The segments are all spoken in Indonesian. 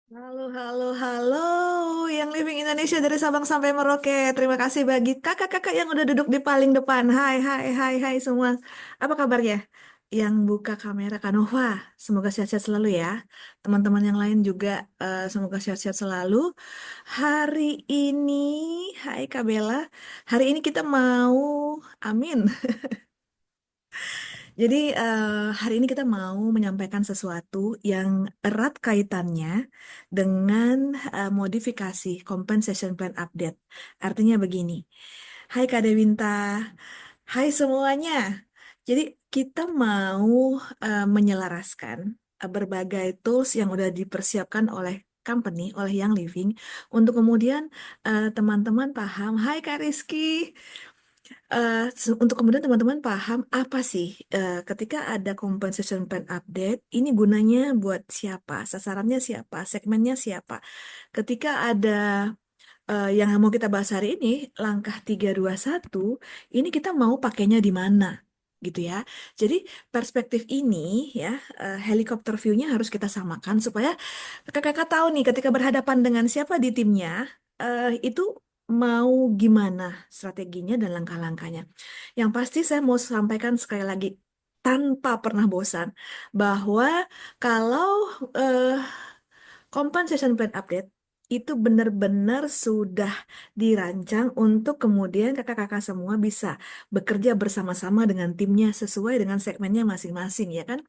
Halo, halo, halo, yang Living Indonesia dari Sabang sampai Merauke. Terima kasih bagi kakak-kakak yang udah duduk di paling depan. Hai, hai, hai, hai semua. Apa kabarnya? Yang buka kamera Kanova, semoga sehat-sehat selalu ya. Teman-teman yang lain juga semoga sehat-sehat selalu. Hari ini, hai Kak Bella, hari ini kita mau, amin. Jadi hari ini kita mau menyampaikan sesuatu yang erat kaitannya dengan modifikasi compensation plan update. Artinya begini, Hai Kak Dewinta, hai semuanya. Jadi kita mau menyelaraskan berbagai tools yang udah dipersiapkan oleh company, oleh Young Living, untuk kemudian teman-teman paham. Hai Kak Rizky. Untuk kemudian teman-teman paham apa sih ketika ada compensation plan update, ini gunanya buat siapa, sasarannya siapa, segmennya siapa. Ketika ada yang mau kita bahas hari ini, langkah 321, ini kita mau pakainya di mana, gitu ya. Jadi perspektif ini ya, helikopter view-nya harus kita samakan supaya kakak-kakak tahu nih ketika berhadapan dengan siapa di timnya, itu mau gimana strateginya dan langkah-langkahnya. Yang pasti saya mau sampaikan sekali lagi tanpa pernah bosan bahwa kalau eh, compensation plan update itu benar-benar sudah dirancang untuk kemudian kakak-kakak semua bisa bekerja bersama-sama dengan timnya sesuai dengan segmennya masing-masing ya kan.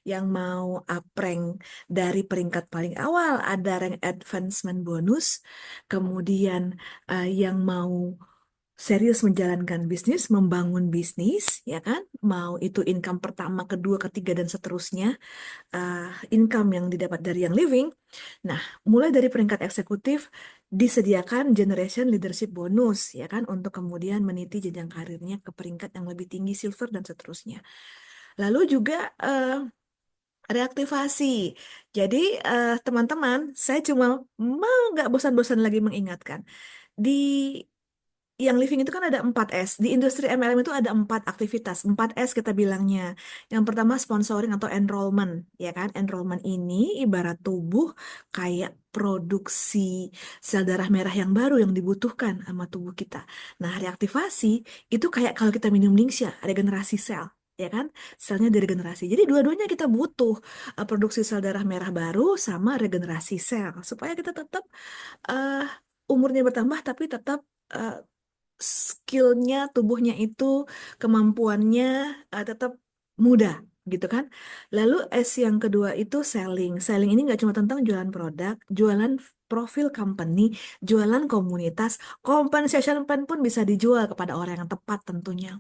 Yang mau up rank dari peringkat paling awal ada rank advancement bonus, kemudian yang mau serius menjalankan bisnis, membangun bisnis, ya kan? Mau itu income pertama, kedua, ketiga, dan seterusnya, uh, income yang didapat dari yang living. Nah, mulai dari peringkat eksekutif disediakan generation leadership bonus, ya kan, untuk kemudian meniti jenjang karirnya ke peringkat yang lebih tinggi, silver dan seterusnya. Lalu juga reaktivasi. Jadi teman-teman, saya cuma mau nggak bosan-bosan lagi mengingatkan di yang living itu kan ada 4S. Di industri MLM itu ada 4 aktivitas. 4S kita bilangnya. Yang pertama sponsoring atau enrollment. Ya kan? Enrollment ini ibarat tubuh kayak produksi sel darah merah yang baru yang dibutuhkan sama tubuh kita. Nah, reaktivasi itu kayak kalau kita minum Ningxia, regenerasi sel. Ya kan? Selnya diregenerasi. Jadi dua-duanya kita butuh produksi sel darah merah baru sama regenerasi sel. Supaya kita tetap eh, umurnya bertambah tapi tetap eh, skillnya, tubuhnya itu, kemampuannya tetap muda, gitu kan. Lalu S yang kedua itu selling. Selling ini nggak cuma tentang jualan produk, jualan profil company, jualan komunitas, compensation plan pun bisa dijual kepada orang yang tepat tentunya.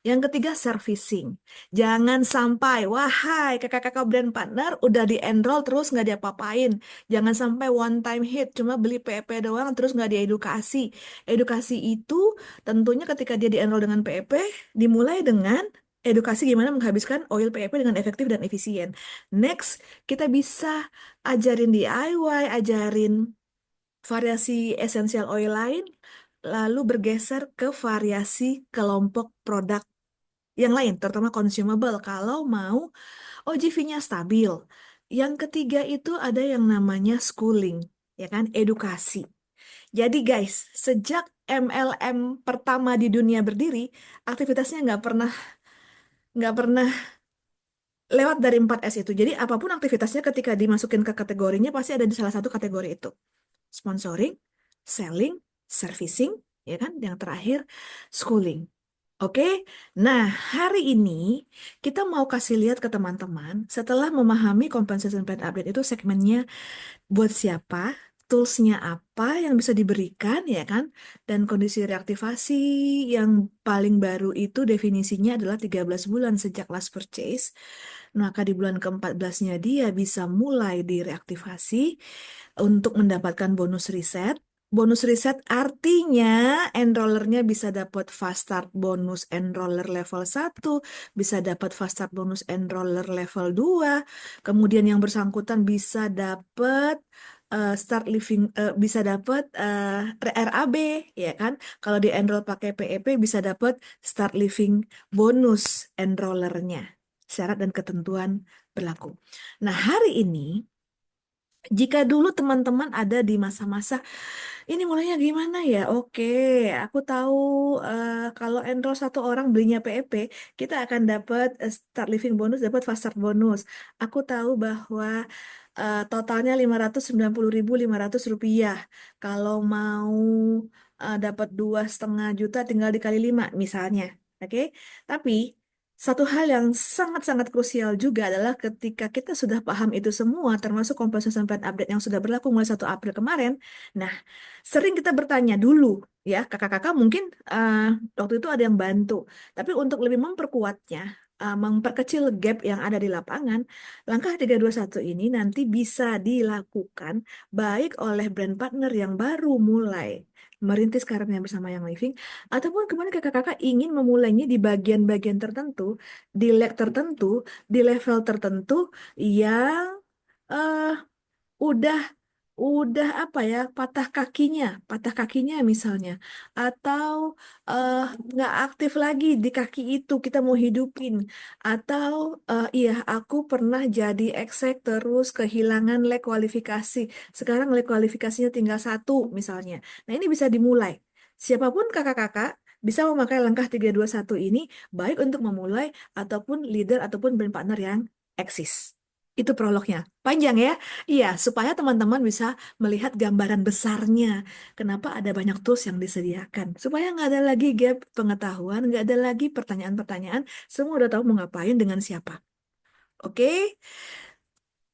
Yang ketiga, servicing. Jangan sampai, wahai kakak-kakak brand partner, udah di-enroll terus nggak diapa-apain. Jangan sampai one time hit, cuma beli PEP doang terus nggak diedukasi. Edukasi itu tentunya ketika dia di-enroll dengan PEP, dimulai dengan edukasi gimana menghabiskan oil PEP dengan efektif dan efisien. Next, kita bisa ajarin DIY, ajarin variasi essential oil lain, lalu bergeser ke variasi kelompok produk yang lain, terutama consumable, kalau mau OGV-nya stabil. Yang ketiga itu ada yang namanya schooling, ya kan, edukasi. Jadi guys, sejak MLM pertama di dunia berdiri, aktivitasnya nggak pernah lewat dari 4S itu. Jadi apapun aktivitasnya ketika dimasukin ke kategorinya pasti ada di salah satu kategori itu. Sponsoring, selling, servicing, ya kan? Yang terakhir, schooling. Oke, nah hari ini kita mau kasih lihat ke teman-teman setelah memahami compensation plan update itu segmennya buat siapa, toolsnya apa yang bisa diberikan, ya kan? Dan kondisi reaktivasi yang paling baru itu definisinya adalah 13 bulan sejak last purchase. Maka di bulan ke-14-nya dia bisa mulai direaktivasi untuk mendapatkan bonus riset. Bonus riset artinya enrollernya bisa dapat fast start bonus enroller level 1, bisa dapat fast start bonus enroller level 2, kemudian yang bersangkutan bisa dapat start living, bisa dapat RAB, ya kan? Kalau di enroll pakai PEP bisa dapat start living bonus enrollernya. Syarat dan ketentuan berlaku. Nah, hari ini Jika dulu teman-teman ada di masa-masa ini mulainya gimana ya? Oke, aku tahu kalau enroll satu orang belinya PEP, kita akan dapat start living bonus, dapat fast start bonus. Aku tahu bahwa totalnya 590.500 rupiah. Kalau mau dapat 2,5 juta, tinggal dikali 5 misalnya. Oke, tapi satu hal yang sangat-sangat krusial juga adalah ketika kita sudah paham itu semua, termasuk compensation plan update yang sudah berlaku mulai 1 April kemarin. Nah, sering kita bertanya dulu, ya, kakak-kakak mungkin waktu itu ada yang bantu. Tapi untuk lebih memperkuatnya, memperkecil gap yang ada di lapangan, langkah 321 ini nanti bisa dilakukan baik oleh brand partner yang baru mulai merintis karirnya bersama Young Living, ataupun kemudian kakak-kakak ingin memulainya di bagian-bagian tertentu, di leg tertentu, di level tertentu yang eh, udah apa ya, patah kakinya misalnya, atau eh, nggak aktif lagi di kaki itu, kita mau hidupin, atau iya, aku pernah jadi exec terus kehilangan leg kualifikasi, sekarang leg kualifikasinya tinggal satu misalnya. Nah, ini bisa dimulai, siapapun kakak-kakak bisa memakai langkah 321 ini, baik untuk memulai ataupun leader ataupun brand partner yang eksis. Itu prolognya. Panjang ya? Iya, supaya teman-teman bisa melihat gambaran besarnya. Kenapa ada banyak tools yang disediakan. Supaya nggak ada lagi gap pengetahuan, nggak ada lagi pertanyaan-pertanyaan. Semua udah tahu mau ngapain dengan siapa. Oke,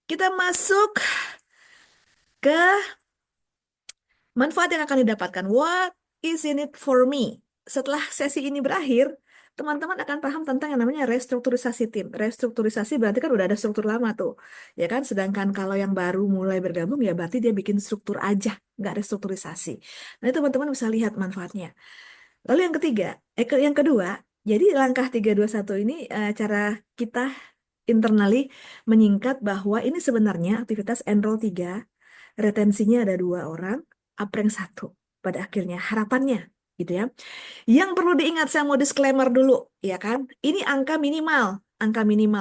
kita masuk ke manfaat yang akan didapatkan. What is in it for me? Setelah sesi ini berakhir, teman-teman akan paham tentang yang namanya restrukturisasi tim. Restrukturisasi berarti kan udah ada struktur lama tuh, ya kan? Sedangkan kalau yang baru mulai bergabung ya berarti dia bikin struktur aja, nggak restrukturisasi. Nah, itu teman-teman bisa lihat manfaatnya. Lalu yang ketiga, yang kedua, jadi langkah 321 ini cara kita internally menyingkat bahwa ini sebenarnya aktivitas enroll 3, retensinya ada 2 orang, uprank satu pada akhirnya harapannya gitu ya. Yang perlu diingat, saya mau disclaimer dulu, ya kan? Ini angka minimal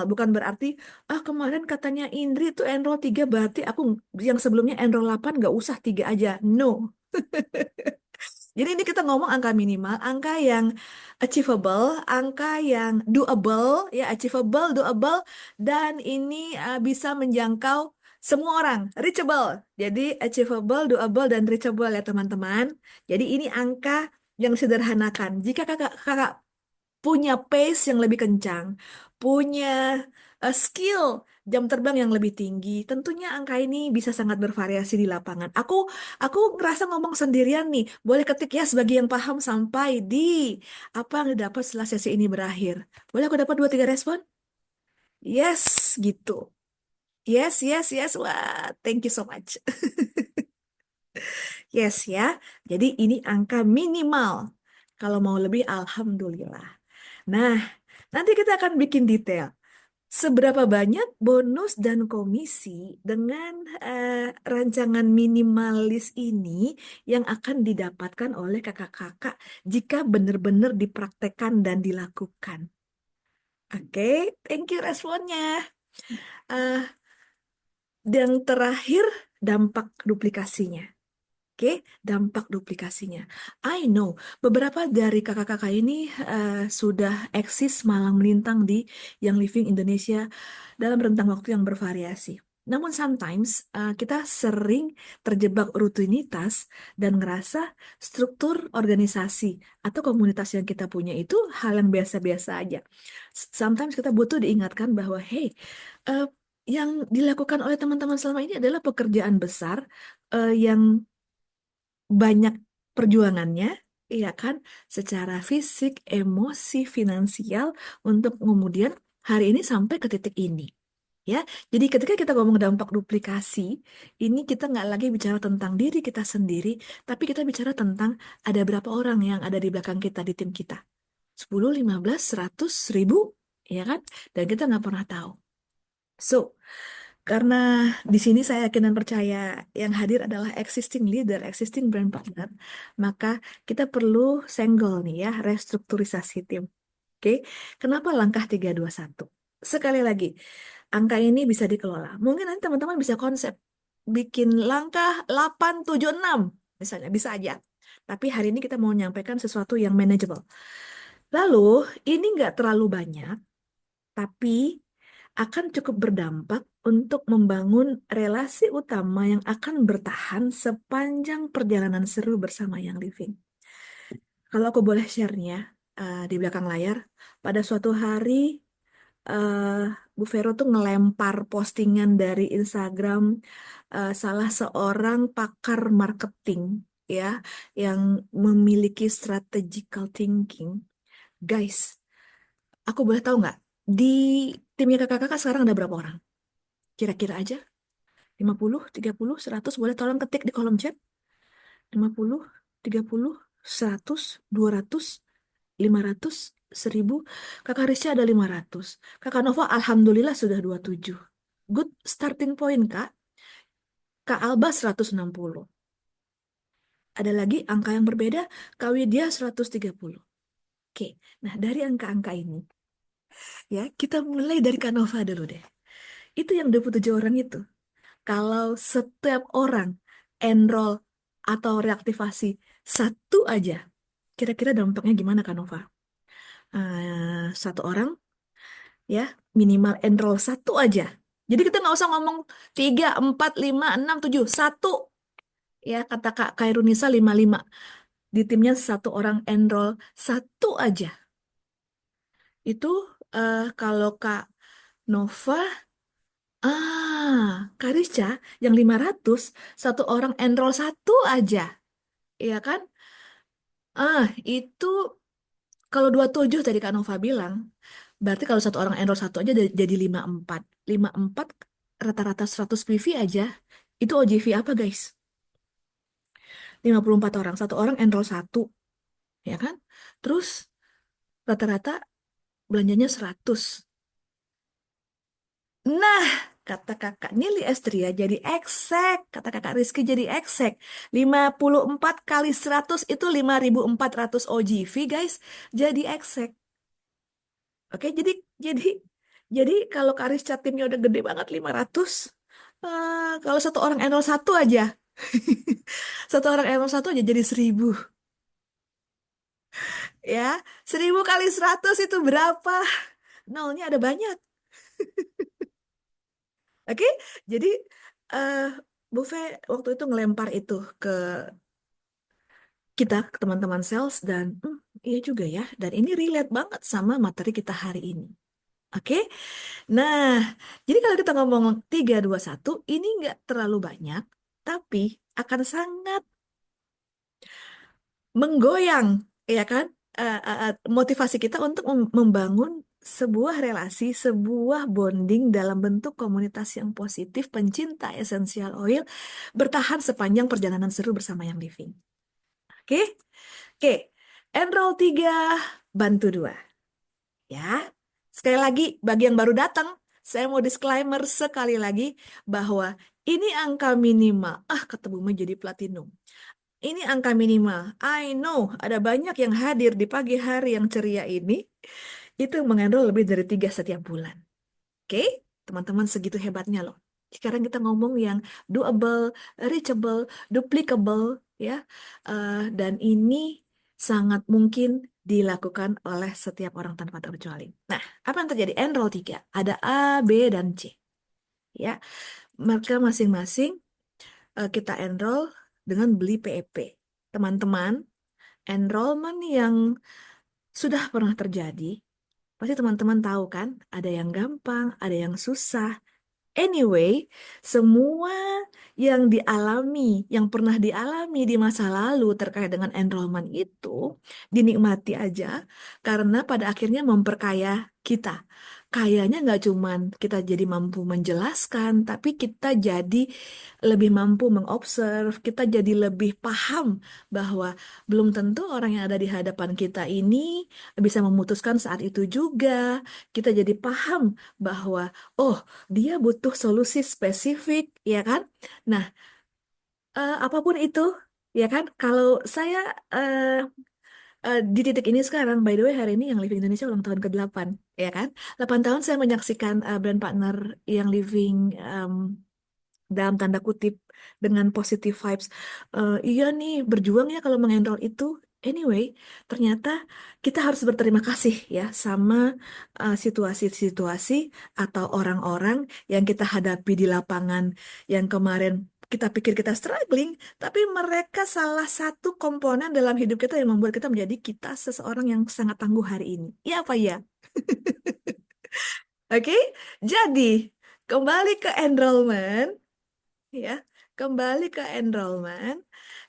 bukan berarti kemarin katanya Indri itu enroll 3 berarti aku yang sebelumnya enroll 8 nggak usah 3 aja. No. Jadi ini kita ngomong angka minimal, angka yang achievable, angka yang doable, ya achievable, doable, dan ini bisa menjangkau semua orang, reachable. Jadi achievable, doable, dan reachable ya teman-teman. Jadi ini angka yang sederhanakan. Jika kakak punya pace yang lebih kencang, punya skill jam terbang yang lebih tinggi, tentunya angka ini bisa sangat bervariasi di lapangan. Aku ngerasa ngomong sendirian nih. Boleh ketik ya bagi yang paham sampai di apa yang didapat setelah sesi ini berakhir. Boleh aku dapat 2-3 respon? Yes, gitu. Yes, yes, yes. Wah, thank you so much. Yes ya. Jadi ini angka minimal. Kalau mau lebih, alhamdulillah. Nah, nanti kita akan bikin detail. Seberapa banyak bonus dan komisi dengan rancangan minimalis ini yang akan didapatkan oleh kakak-kakak jika benar-benar dipraktekkan dan dilakukan. Oke, thank you responnya. Eh, yang terakhir, dampak duplikasinya. Oke, dampak duplikasinya. I know, beberapa dari kakak-kakak ini sudah eksis malang melintang di Young Living Indonesia dalam rentang waktu yang bervariasi. Namun sometimes kita sering terjebak rutinitas dan ngerasa struktur organisasi atau komunitas yang kita punya itu hal yang biasa-biasa aja. Sometimes kita butuh diingatkan bahwa, hey, eh, yang dilakukan oleh teman-teman selama ini adalah pekerjaan besar yang banyak perjuangannya, iya kan, secara fisik, emosi, finansial untuk kemudian hari ini sampai ke titik ini. Ya, jadi ketika kita ngomong dampak duplikasi, ini kita nggak lagi bicara tentang diri kita sendiri, tapi kita bicara tentang ada berapa orang yang ada di belakang kita di tim kita. 10, 15, 100, 1000, ya kan? Dan kita nggak pernah tahu. So, karena di sini saya yakin dan percaya yang hadir adalah existing leader, existing brand partner, maka kita perlu senggol nih ya, restrukturisasi tim. Oke, kenapa langkah 321? Sekali lagi, angka ini bisa dikelola. Mungkin nanti teman-teman bisa konsep. bikin langkah 8, 7, 6 misalnya, bisa aja. Tapi hari ini kita mau menyampaikan sesuatu yang manageable. Lalu, ini nggak terlalu banyak, tapi akan cukup berdampak untuk membangun relasi utama yang akan bertahan sepanjang perjalanan seru bersama yang living. Kalau aku boleh share-nya di belakang layar, pada suatu hari eh, Bu Vero tuh ngelempar postingan dari Instagram salah seorang pakar marketing ya yang memiliki strategical thinking. Guys, aku boleh tahu nggak di timnya kakak-kakak sekarang ada berapa orang? Kira-kira aja 50, 30, 100, boleh tolong ketik di kolom chat. 50, 30, 100, 200, 500, 1000. Kakak Risha ada 500. Kakak Nova alhamdulillah sudah 27. Good starting point, Kak. Kak Alba 160. Ada lagi angka yang berbeda, Kak Widya 130. Oke, nah dari angka-angka ini, ya kita mulai dari Kak Nova dulu deh. Itu yang 27 orang itu. Kalau setiap orang enroll atau reaktivasi satu aja, kira-kira dampaknya gimana Kak Nova? Satu orang ya minimal enroll satu aja. Jadi kita nggak usah ngomong 3, 4, 5, 6, 7, satu. Ya kata Kak Kairunisa 55. Di timnya satu orang enroll satu aja. Itu kalau Kak Nova, Kak Risca yang 500 satu orang enroll satu aja. Iya kan? Itu kalau 27 tadi Kak Nova bilang, berarti kalau satu orang enroll satu aja jadi 54. 54 rata-rata 100 PV aja. Itu OJV apa guys? 54 orang. Satu orang enroll satu. Ya kan? Terus rata-rata belanjanya 100. Nah, kata kakak Nili Estria jadi eksek. Kata kakak Rizky jadi eksek. 54 kali 100 itu 5.400 OJV guys. Jadi eksek. Oke, jadi jadi kalau Karis Chat timnya udah gede banget 500, kalau satu orang enroll satu aja, satu orang enroll satu aja jadi 1.000, ya. 1.000 kali 100 itu berapa? Nolnya ada banyak. Oke, jadi eh Buffet waktu itu ngelempar itu ke kita, ke teman-teman sales, dan iya juga ya, dan ini relate banget sama materi kita hari ini. Oke, nah, jadi kalau kita ngomong 3, 2, 1, ini nggak terlalu banyak, tapi akan sangat menggoyang, ya kan? Motivasi kita untuk membangun sebuah relasi, sebuah bonding dalam bentuk komunitas yang positif, pencinta essential oil, bertahan sepanjang perjalanan seru bersama yang living. Oke? Oke. Enroll 3, bantu 2. Ya, sekali lagi bagi yang baru datang, saya mau disclaimer sekali lagi bahwa ini angka minimal. Kata Buma jadi platinum. Ini angka minimal. I know ada banyak yang hadir di pagi hari yang ceria ini, itu mengenrol lebih dari 3 setiap bulan. Oke, teman-teman segitu hebatnya loh. Sekarang kita ngomong yang doable, reachable, duplicable, ya. Dan ini sangat mungkin dilakukan oleh setiap orang tanpa terkecuali. Nah, apa yang terjadi? Enroll 3. Ada A, B, dan C. Ya, maka masing-masing kita enroll dengan beli PEP. Teman-teman, enrollment yang sudah pernah terjadi, pasti teman-teman tahu kan, ada yang gampang, ada yang susah. Anyway, semua yang dialami, yang pernah dialami di masa lalu terkait dengan enrollment itu dinikmati aja karena pada akhirnya memperkaya kita. Kayaknya nggak cuman kita jadi mampu menjelaskan, tapi kita jadi lebih mampu mengobserv, kita jadi lebih paham bahwa belum tentu orang yang ada di hadapan kita ini bisa memutuskan saat itu juga. Kita jadi paham bahwa, oh, dia butuh solusi spesifik, ya kan? Nah, apapun itu, ya kan? Kalau saya eh, di titik ini sekarang, by the way, hari ini yang Living Indonesia ulang tahun ke-8, ya kan? 8 tahun saya menyaksikan brand partner yang Living dalam tanda kutip dengan positive vibes. Iya nih, berjuang ya kalau mengenrol itu. Anyway, ternyata kita harus berterima kasih ya sama situasi-situasi atau orang-orang yang kita hadapi di lapangan yang kemarin kita pikir kita struggling, tapi mereka salah satu komponen dalam hidup kita yang membuat kita menjadi kita seseorang yang sangat tangguh hari ini. Iya apa ya? Oke, jadi kembali ke enrollment ya. Kembali ke enrollment.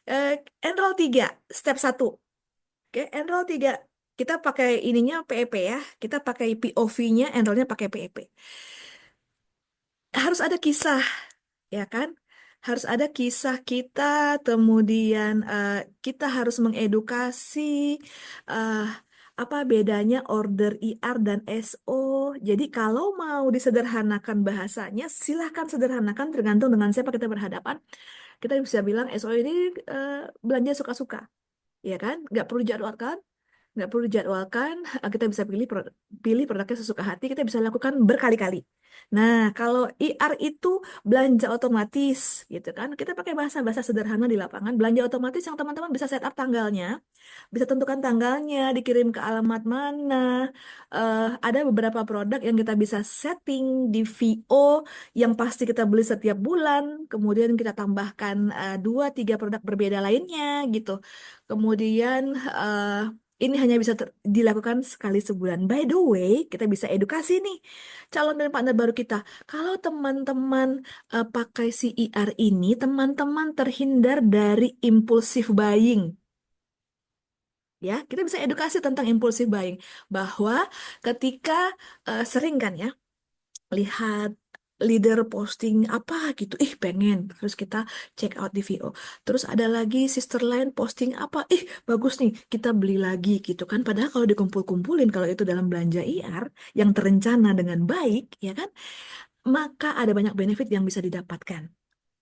Eh, Enroll 3, step 1. Oke, enroll 3. Kita pakai ininya PEP ya. Kita pakai POV-nya, enrollnya pakai PEP. Harus ada kisah, ya kan? Harus ada kisah kita, kemudian kita harus mengedukasi eh, apa bedanya order IR dan SO. Jadi kalau mau disederhanakan bahasanya, silahkan sederhanakan tergantung dengan siapa kita berhadapan. Kita bisa bilang SO ini eh, belanja suka-suka, ya kan? Nggak perlu jadwalkan, nggak perlu dijadwalkan. Kita bisa pilih produknya sesuka hati. Kita bisa lakukan berkali-kali. Nah, kalau IR itu belanja otomatis, gitu kan? Kita pakai bahasa-bahasa sederhana di lapangan. Belanja otomatis yang teman-teman bisa setup tanggalnya, bisa tentukan tanggalnya, dikirim ke alamat mana. Ada beberapa produk yang kita bisa setting di VO yang pasti kita beli setiap bulan. Kemudian kita tambahkan dua, tiga produk berbeda lainnya, gitu. Kemudian ini hanya bisa dilakukan sekali sebulan. By the way, kita bisa edukasi nih calon dan partner baru kita. Kalau teman-teman pakai CIR ini, teman-teman terhindar dari impulsif buying. Ya, kita bisa edukasi tentang impulsif buying bahwa ketika sering kan ya lihat leader posting apa gitu, ih pengen, terus kita check out di VO. Terus ada lagi sister lain posting apa, ih bagus nih, kita beli lagi gitu kan. Padahal kalau dikumpul-kumpulin, kalau itu dalam belanja IR yang terencana dengan baik, ya kan, maka ada banyak benefit yang bisa didapatkan.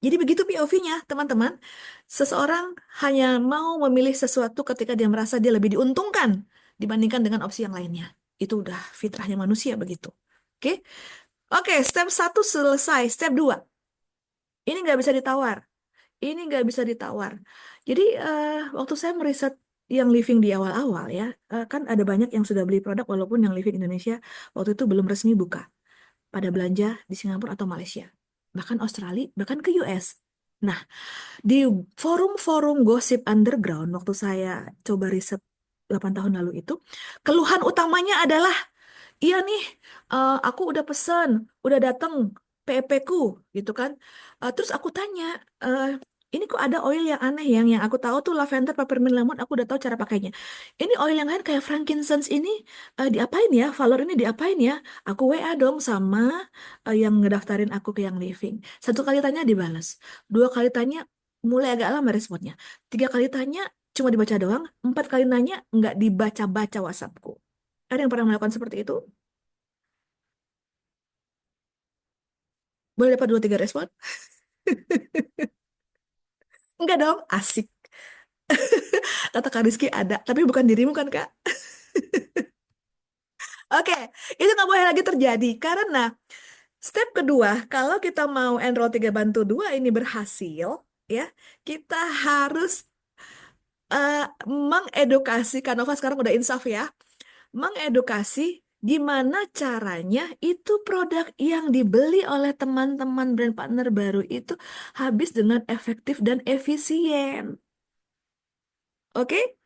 Jadi begitu POV-nya, teman-teman. Seseorang hanya mau memilih sesuatu ketika dia merasa dia lebih diuntungkan dibandingkan dengan opsi yang lainnya. Itu udah fitrahnya manusia begitu. Oke? Oke, step 1 selesai. Step 2. Ini nggak bisa ditawar. Ini nggak bisa ditawar. Jadi, waktu saya meriset yang living di awal-awal ya, kan ada banyak yang sudah beli produk walaupun yang living Indonesia waktu itu belum resmi buka. Pada belanja di Singapura atau Malaysia. Bahkan Australia, bahkan ke US. Nah, di forum-forum gosip underground waktu saya coba riset 8 tahun lalu itu, keluhan utamanya adalah, iya nih, aku udah pesen, udah dateng PEP ku, gitu kan. Terus aku tanya, eh, ini kok ada oil yang aneh yang aku tahu tuh lavender, peppermint, lemon, aku udah tahu cara pakainya. Ini oil yang lain kayak frankincense ini diapain ya? Valor ini diapain ya? Aku WA dong sama yang ngedaftarin aku ke yang living. Satu kali tanya dibalas, dua kali tanya mulai agak lama responnya, tiga kali tanya cuma dibaca doang, empat kali nanya nggak dibaca-baca WhatsAppku. Ada yang pernah melakukan seperti itu? Boleh dapat dua tiga respon? Enggak dong, asik. Kata Kak Rizky ada, tapi bukan dirimu kan Kak? Oke, itu nggak boleh lagi terjadi karena step kedua, kalau kita mau enroll 3 bantu 2 ini berhasil, ya, kita harus eh, mengedukasi, Kanova sekarang udah insaf ya, mengedukasi gimana caranya itu produk yang dibeli oleh teman-teman brand partner baru itu habis dengan efektif dan efisien. Oke?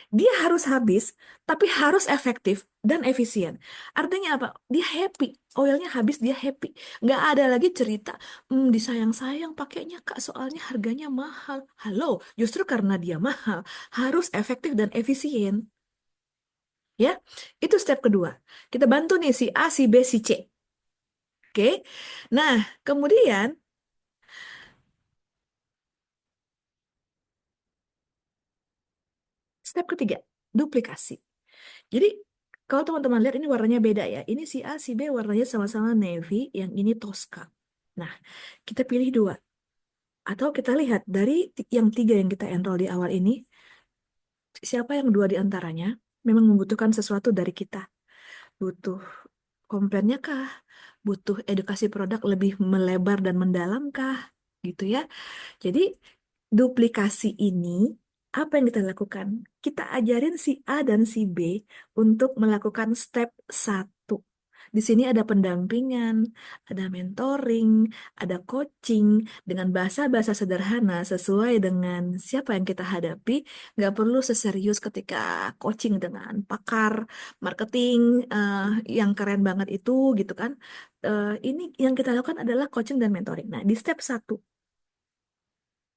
Dia harus habis, tapi harus efektif dan efisien. Artinya apa? Dia happy. Oilnya habis, dia happy. Nggak ada lagi cerita, disayang-sayang pakainya Kak, soalnya harganya mahal. Halo, justru karena dia mahal, harus efektif dan efisien. Ya, itu step kedua. Kita bantu nih si A, si B, si C. Oke. Nah, kemudian step ketiga, duplikasi. Jadi, kalau teman-teman lihat ini warnanya beda ya. Ini si A, si B warnanya sama-sama navy, yang ini Tosca. Nah, kita pilih dua. Atau kita lihat dari yang tiga yang kita enroll di awal ini, siapa yang dua di antaranya memang membutuhkan sesuatu dari kita. Butuh komplainnya kah? Butuh edukasi produk lebih melebar dan mendalam kah? gitu ya. Jadi duplikasi ini apa yang kita lakukan? Kita ajarin si A dan si B untuk melakukan step satu. Di sini ada pendampingan, ada mentoring, ada coaching dengan bahasa-bahasa sederhana sesuai dengan siapa yang kita hadapi. Nggak perlu seserius ketika coaching dengan pakar marketing eh, yang keren banget itu gitu kan. Ini yang kita lakukan adalah coaching dan mentoring. Nah, di step satu,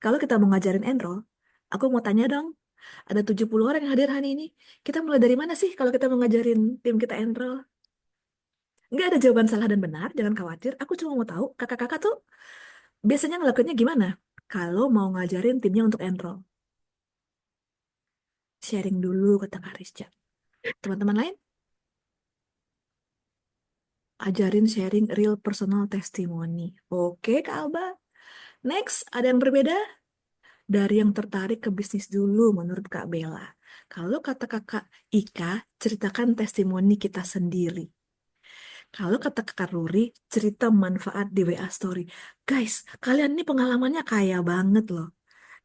kalau kita mau ngajarin enroll, aku mau tanya dong, ada 70 orang yang hadir hari ini. Kita mulai dari mana sih kalau kita mau ngajarin tim kita enroll? Nggak ada jawaban salah dan benar, jangan khawatir. Aku cuma mau tahu kakak-kakak tuh biasanya ngelakuinnya gimana kalau mau ngajarin timnya untuk enroll. Sharing dulu, kata Kak Rizja. Teman-teman lain, ajarin sharing real personal testimony. Oke, Kak Alba. Next, ada yang berbeda? Dari yang tertarik ke bisnis dulu menurut Kak Bella. Kalau kata Kakak Ika, ceritakan testimoni kita sendiri. Kalau kata Kakak Ruri, cerita manfaat di WA Story. Guys, kalian ini pengalamannya kaya banget loh.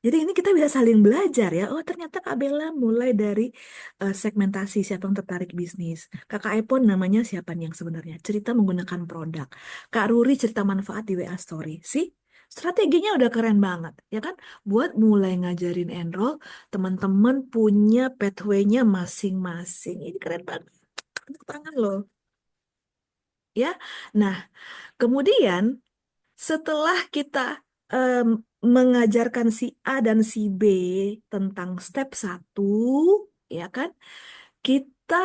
Jadi ini kita bisa saling belajar ya. Oh ternyata Kak Bella mulai dari segmentasi siapa yang tertarik bisnis. Kakak Epon namanya siapa nih yang sebenarnya. Cerita menggunakan produk. Kak Ruri cerita manfaat di WA Story. Sih, strateginya udah keren banget. Ya kan? Buat mulai ngajarin enroll, teman-teman punya pathway-nya masing-masing. Ini keren banget. Tepuk tangan loh. Ya, nah kemudian setelah kita em, mengajarkan si A dan si B tentang step satu, ya kan, kita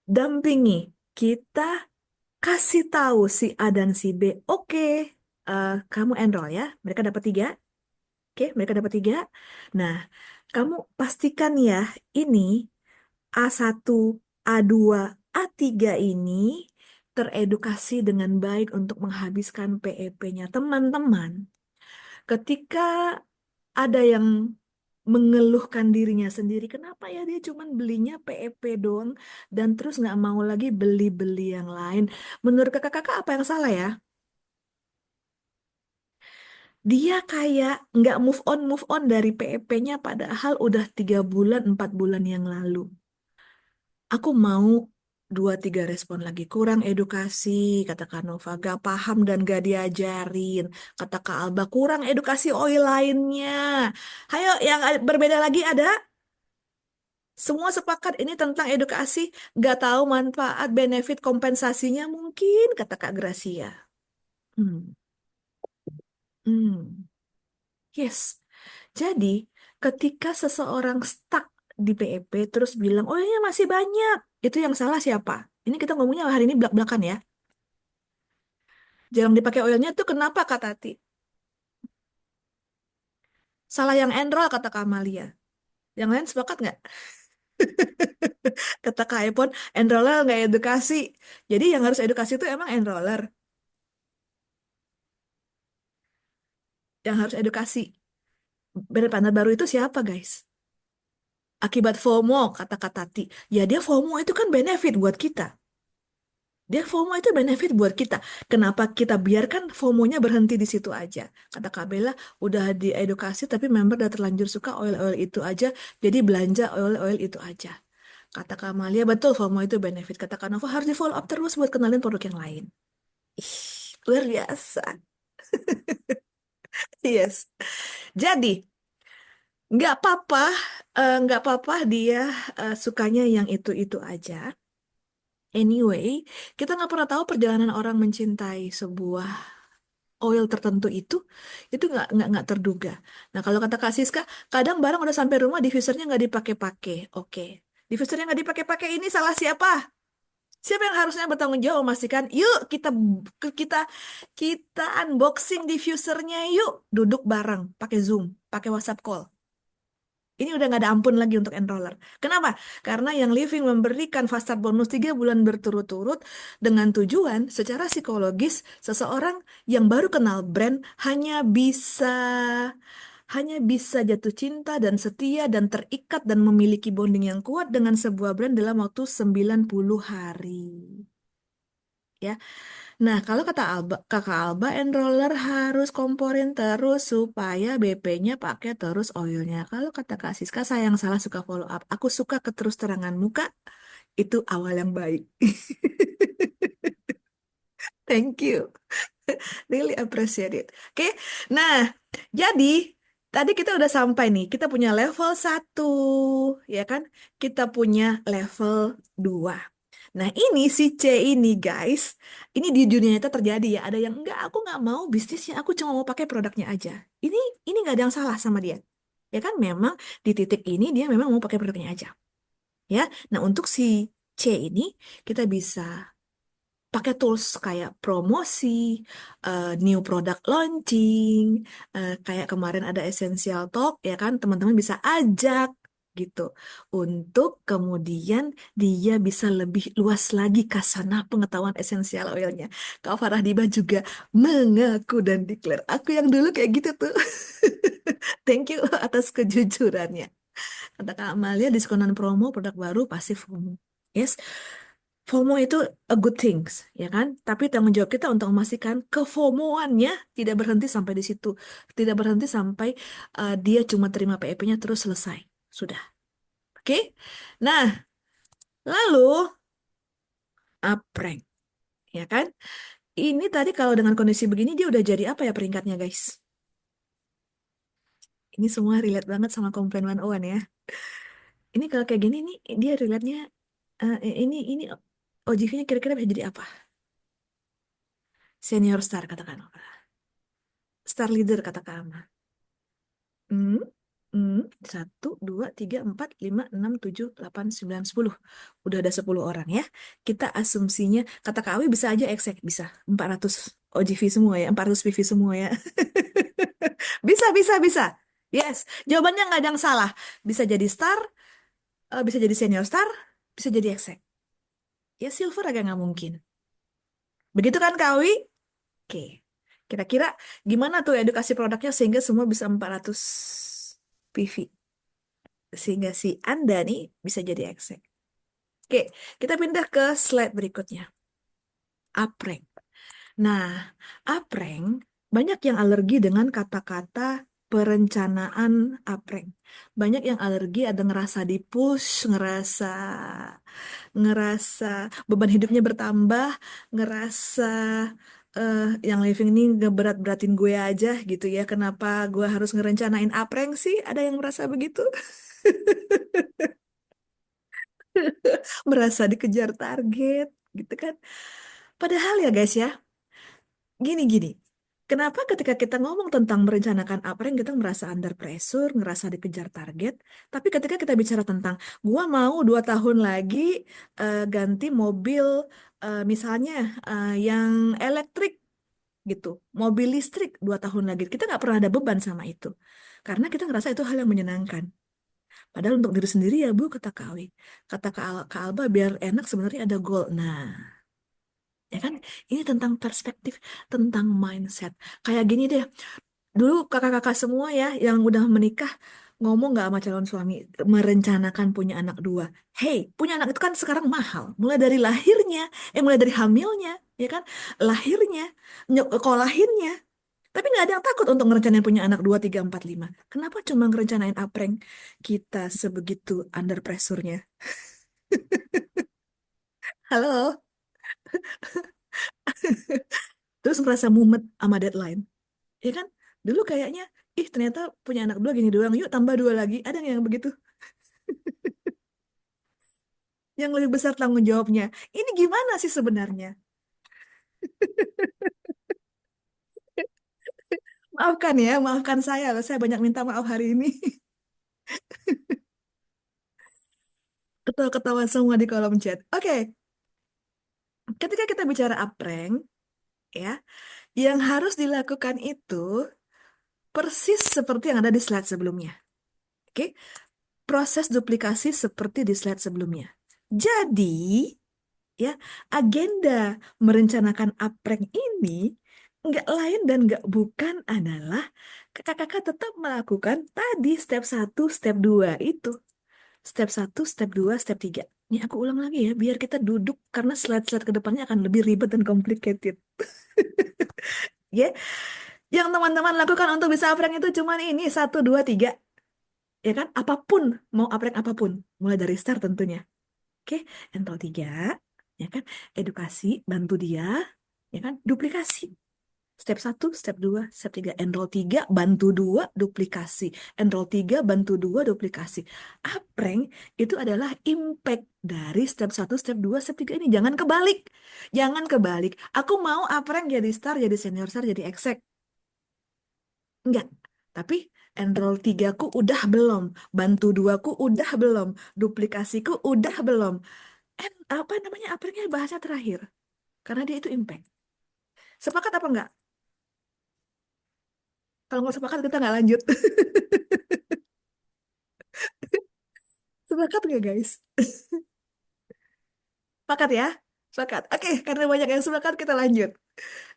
dampingi, kita kasih tahu si A dan si B, oke, kamu enroll ya, mereka dapat tiga, oke, mereka dapat tiga. Nah, kamu pastikan ya, ini A1, A2, A3 ini teredukasi dengan baik untuk menghabiskan PEP-nya. Teman-teman, ketika ada yang mengeluhkan dirinya sendiri, kenapa ya dia cuman belinya PEP doang dan terus nggak mau lagi beli-beli yang lain. Menurut kakak-kakak apa yang salah ya? Dia kayak nggak move on dari PEP-nya padahal udah 3 bulan, 4 bulan yang lalu. Aku mau dua tiga respon lagi. Kurang edukasi, kata Kak Nova. Gak paham dan gak diajarin. Kata Kak Alba, kurang edukasi oil lainnya. Hayo, yang berbeda lagi ada? Semua sepakat ini tentang edukasi. Gak tahu manfaat, benefit, kompensasinya mungkin, kata Kak Gracia. Hmm, hmm, yes. Jadi, ketika seseorang stuck di PEP, terus bilang, oh iya masih banyak. Itu yang salah siapa? Ini kita ngomongnya hari ini belak-belakan ya. Jarang dipakai oilnya tuh kenapa Kak Tati? Salah yang enroll kata Kak Amalia. Yang lain sepakat nggak? Kata Kak Epon, enroller nggak edukasi. Jadi yang harus edukasi itu emang enroller. Yang harus edukasi. Brand partner baru itu siapa guys? Akibat FOMO kata Kak Tati. Ya dia FOMO itu kan benefit buat kita. Dia FOMO itu benefit buat kita. Kenapa kita biarkan FOMO-nya berhenti di situ aja? Kata Kak Bella, udah diedukasi tapi member udah terlanjur suka oil-oil itu aja. Jadi belanja oil-oil itu aja. Kata Kak Malia, betul FOMO itu benefit. Kata Kak Nova, harus di follow up terus buat kenalin produk yang lain. Ih, luar biasa. Yes. Jadi, nggak apa-apa, nggak apa-apa dia sukanya yang itu-itu aja. Anyway, kita nggak pernah tahu perjalanan orang mencintai sebuah oil tertentu itu nggak terduga. Nah, kalau kata Kak Siska, kadang barang udah sampai rumah diffusernya nggak dipakai-pakai. Oke, diffusernya nggak dipakai-pakai ini salah siapa? Siapa yang harusnya bertanggung jawab memastikan, yuk kita kita unboxing diffusernya yuk, duduk bareng, pakai Zoom, pakai WhatsApp call. Ini udah nggak ada ampun lagi untuk enroller. Kenapa? Karena yang Living memberikan fast start bonus 3 bulan berturut-turut dengan tujuan secara psikologis seseorang yang baru kenal brand hanya bisa jatuh cinta dan setia dan terikat dan memiliki bonding yang kuat dengan sebuah brand dalam waktu 90 hari. Ya, Nah, kalau kata kakak Alba, enroller harus komporin terus supaya BP-nya pakai terus oilnya. Kalau kata Kak Siska, saya yang salah suka follow up. Aku suka keterus terangan muka, itu awal yang baik. Thank you. Really appreciate it. Oke, nah, jadi tadi kita udah sampai nih. Kita punya level 1, ya kan? Kita punya level 2. Nah, ini si C ini, guys. Ini di dunia nyata terjadi ya. Ada yang enggak, aku nggak mau bisnisnya. Aku cuma mau pakai produknya aja. Ini ini nggak ada yang salah sama dia. Ya kan, memang di titik ini dia memang mau pakai produknya aja. Ya, nah untuk si C ini kita bisa pakai tools kayak promosi, new product launching, kayak kemarin ada Essential Talk, ya kan, teman-teman bisa ajak gitu untuk kemudian dia bisa lebih luas lagi kasana pengetahuan esensial oilnya. Kak Farah Diba juga mengaku dan declare, aku yang dulu kayak gitu tuh. Thank you atas kejujurannya. Kata Kak Amalia, diskonan promo produk baru pasti FOMO. Yes, FOMO itu a good things, ya kan? Tapi tanggung jawab kita untuk memastikan kefomoannya tidak berhenti sampai di situ. Tidak berhenti sampai dia cuma terima PEP-nya terus selesai. Sudah. Oke? Nah, lalu prank, ya kan? Ini tadi kalau dengan kondisi begini dia udah jadi apa ya peringkatnya, guys? Ini semua relate banget sama komplain 101 ya. Ini kalau kayak gini nih dia relate-nya ini OJV-nya kira-kira bisa jadi apa? Senior star katakan. Star leader katakan. Hmm, hmm, 1, 2, 3, 4, 5, 6, 7, 8, 9, 10. Udah ada 10 orang ya. Kita asumsinya, kata Kak Awi bisa aja exact, bisa. 400 OGV semua ya, 400 PV semua ya. Bisa, bisa, bisa. Yes, jawabannya nggak ada yang salah. Bisa jadi star, bisa jadi senior star, bisa jadi exact. Ya silver agak nggak mungkin. Begitu kan Kak Awi? Oke. Kira-kira gimana tuh edukasi produknya sehingga semua bisa 400 PV? Sehingga si Anda nih bisa jadi exact. Oke, kita pindah ke slide berikutnya. Apreng. Nah, apreng banyak yang alergi dengan kata-kata perencanaan apreng. Banyak yang alergi, ada ngerasa dipush, ngerasa ngerasa beban hidupnya bertambah, ngerasa eh yang living ini ngeberat-beratin gue aja gitu ya. Kenapa gue harus ngerencanain apreng sih? Ada yang merasa begitu? Merasa dikejar target gitu kan. Padahal ya guys ya, gini-gini. Kenapa ketika kita ngomong tentang merencanakan apa yang kita merasa under pressure, ngerasa dikejar target, tapi ketika kita bicara tentang gua mau 2 tahun lagi ganti mobil misalnya yang elektrik gitu, mobil listrik 2 tahun lagi, kita nggak pernah ada beban sama itu, karena kita ngerasa itu hal yang menyenangkan. Padahal untuk diri sendiri ya Bu, kata Kak Awi, kata Kak Alba biar enak sebenarnya ada goal. Nah, ya kan? Ini tentang perspektif, tentang mindset. Kayak gini deh, dulu kakak-kakak semua ya yang udah menikah ngomong nggak sama calon suami merencanakan punya anak dua. Hey, punya anak itu kan sekarang mahal. Mulai dari lahirnya, mulai dari hamilnya, ya kan? Lahirnya, kolahirnya. Tapi nggak ada yang takut untuk ngerencanain punya anak 2, 3, 4, 5. Kenapa cuma ngerencanain apreng kita sebegitu under pressure-nya? Halo? Terus merasa mumet sama deadline. Ya kan? Dulu kayaknya, ih ternyata punya anak dua gini doang, yuk tambah dua lagi. Ada nggak yang begitu? Yang lebih besar tanggung jawabnya. Ini gimana sih sebenarnya? Maafkan ya, maafkan saya loh. Saya banyak minta maaf hari ini. Ketawa-ketawa semua di kolom chat. Oke, ketika kita bicara uprank, ya, yang harus dilakukan itu persis seperti yang ada di slide sebelumnya. Oke, proses duplikasi seperti di slide sebelumnya. Jadi, ya, agenda merencanakan uprank ini nggak lain dan nggak bukan adalah kakak-kakak tetap melakukan tadi step 1, step 2 itu. Step 1, step 2, step 3. Ini aku ulang lagi ya, biar kita duduk karena slide-slide ke depannya akan lebih ribet dan complicated. Ya, yang teman-teman lakukan untuk bisa prank itu cuman ini, satu, dua, tiga. Ya kan? Apapun, mau prank apapun. Mulai dari start tentunya. Oke, enroll tiga. Ya kan? Edukasi, bantu dia. Ya kan? Duplikasi. Step satu, step 2, step 3. Enroll 3, bantu 2, duplikasi. Enroll 3, bantu 2, duplikasi. Prank itu adalah impact dari step satu, step 2, step 3 ini. Jangan kebalik. Jangan kebalik. Aku mau prank jadi star, jadi senior star, jadi exec. Enggak. Tapi enroll 3 ku udah belum. Bantu 2 ku udah belum. Duplikasiku udah belum. Apa namanya? Pranknya bahasa terakhir. Karena dia itu impact. Sepakat apa enggak? Kalau nggak sepakat kita nggak lanjut. Sepakat nggak guys? Sepakat ya? Sepakat. Oke, karena banyak yang sepakat kita lanjut.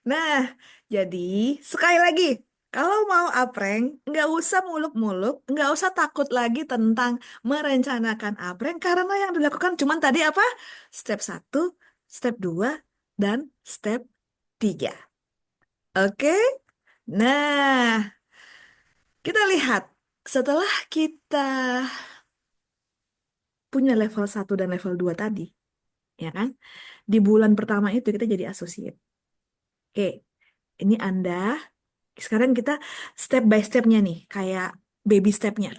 Nah, jadi sekali lagi, kalau mau prank, nggak usah muluk-muluk, nggak usah takut lagi tentang merencanakan prank, karena yang dilakukan cuma tadi apa? Step satu, step 2, dan step 3. Oke? Nah, kita lihat. Setelah kita punya level satu dan level 2 tadi, ya kan? Di bulan pertama itu kita jadi associate. Oke, ini Anda, sekarang kita step by stepnya nih, kayak baby stepnya.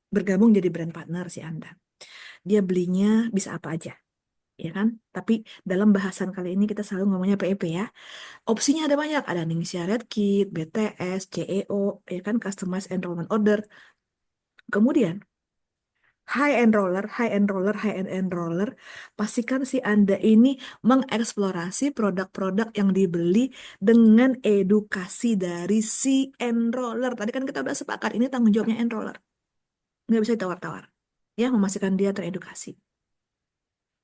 Bergabung jadi brand partner si Anda. Dia belinya bisa apa aja, ya kan? Tapi dalam bahasan kali ini kita selalu ngomongnya PEP ya. Opsinya ada banyak, ada Ningxia Red Kit, BTS, CEO, ya kan? Customized Enrollment Order. Kemudian, high end enroller, pastikan si Anda ini mengeksplorasi produk-produk yang dibeli dengan edukasi dari si enroller. Tadi kan kita udah sepakat, ini tanggung jawabnya enroller. Nggak bisa ditawar-tawar. Ya, memastikan dia teredukasi.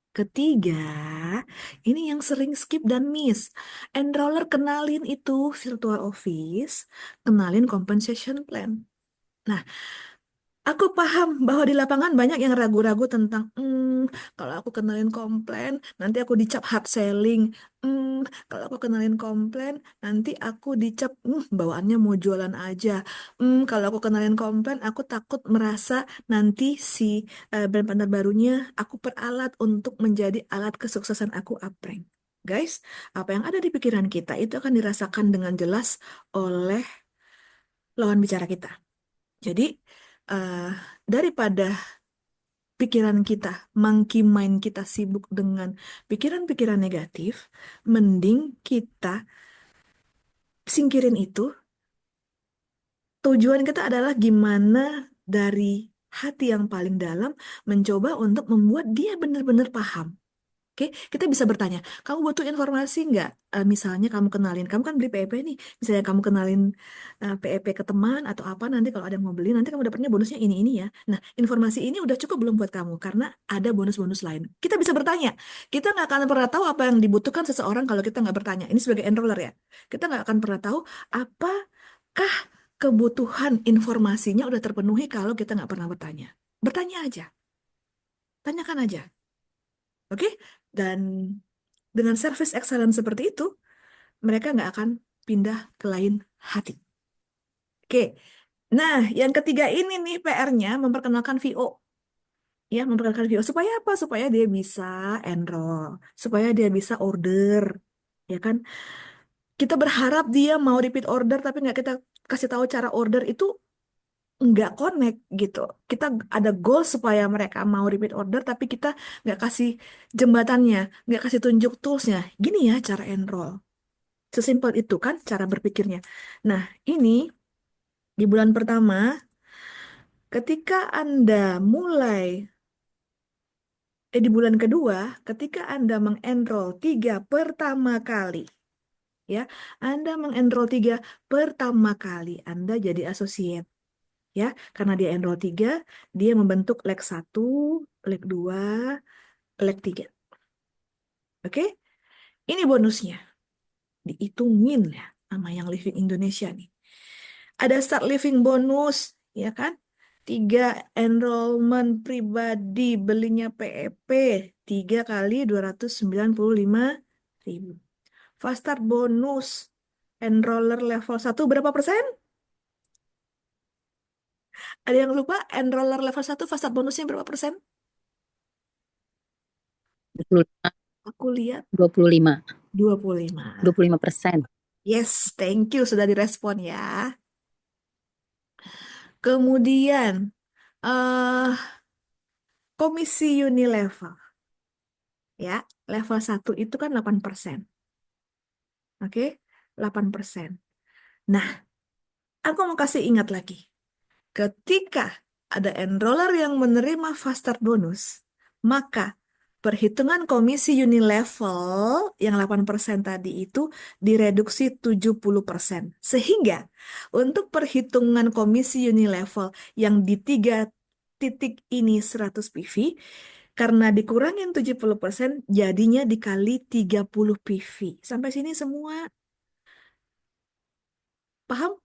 Ketiga, ini yang sering skip dan miss. Enroller kenalin itu virtual office, kenalin compensation plan. Nah, aku paham bahwa di lapangan banyak yang ragu-ragu tentang, kalau aku kenalin komplain, nanti aku dicap hard selling. Hmm, kalau aku kenalin komplain, nanti aku dicap, bawaannya mau jualan aja. Kalau aku kenalin komplain, aku takut merasa nanti si brand partner barunya aku peralat untuk menjadi alat kesuksesan aku uprank. Guys, apa yang ada di pikiran kita itu akan dirasakan dengan jelas oleh lawan bicara kita. Jadi, eh, daripada pikiran kita, monkey mind kita sibuk dengan pikiran-pikiran negatif, mending kita singkirin itu. Tujuan kita adalah gimana dari hati yang paling dalam mencoba untuk membuat dia benar-benar paham. Oke, kita bisa bertanya, kamu butuh informasi nggak? Misalnya kamu kenalin, kamu kan beli PEP nih. Misalnya kamu kenalin PEP ke teman atau apa, nanti kalau ada yang mau beli, nanti kamu dapatnya bonusnya ini ya. Nah, informasi ini udah cukup belum buat kamu? Karena ada bonus-bonus lain. Kita bisa bertanya. Kita nggak akan pernah tahu apa yang dibutuhkan seseorang kalau kita nggak bertanya. Ini sebagai enroller ya. Kita nggak akan pernah tahu apakah kebutuhan informasinya udah terpenuhi kalau kita nggak pernah bertanya. Bertanya aja. Tanyakan aja. Oke? Dan dengan service excellence seperti itu, mereka nggak akan pindah ke lain hati. Oke, nah yang ketiga ini nih PR-nya memperkenalkan VO. Ya, memperkenalkan VO. Supaya apa? Supaya dia bisa enroll. Supaya dia bisa order. Ya kan? Kita berharap dia mau repeat order, tapi nggak kita kasih tahu cara order itu nggak connect gitu. Kita ada goal supaya mereka mau repeat order, tapi kita nggak kasih jembatannya, nggak kasih tunjuk toolsnya. Gini ya cara enroll. Sesimpel itu kan cara berpikirnya. Nah, ini di bulan pertama, ketika Anda mulai, di bulan kedua, ketika Anda mengenroll 3 pertama kali, ya, Anda mengenroll 3 pertama kali, Anda jadi associate, ya, karena dia enroll 3, dia membentuk leg 1, leg 2, leg 3. Oke? Ini bonusnya. Dihitungin ya sama yang Living Indonesia nih. Ada start living bonus, ya kan? Tiga, enrollment pribadi belinya PEP 3 kali 295.000. Fast start bonus enroller level 1 berapa persen? Ada yang lupa enroller level 1 fast start bonusnya berapa persen? 25, Aku lihat 25, 25. 25%. Yes, thank you sudah direspon ya. Kemudian eh komisi Unilever ya, level 1 itu kan 8%. Oke, 8%. Nah, aku mau kasih ingat lagi. Ketika ada enroller yang menerima fast start bonus, maka perhitungan komisi Unilevel yang 8% tadi itu direduksi 70%. Sehingga untuk perhitungan komisi Unilevel yang di 3 titik ini 100 PV, karena dikurangin 70%, jadinya dikali 30 PV. Sampai sini semua paham?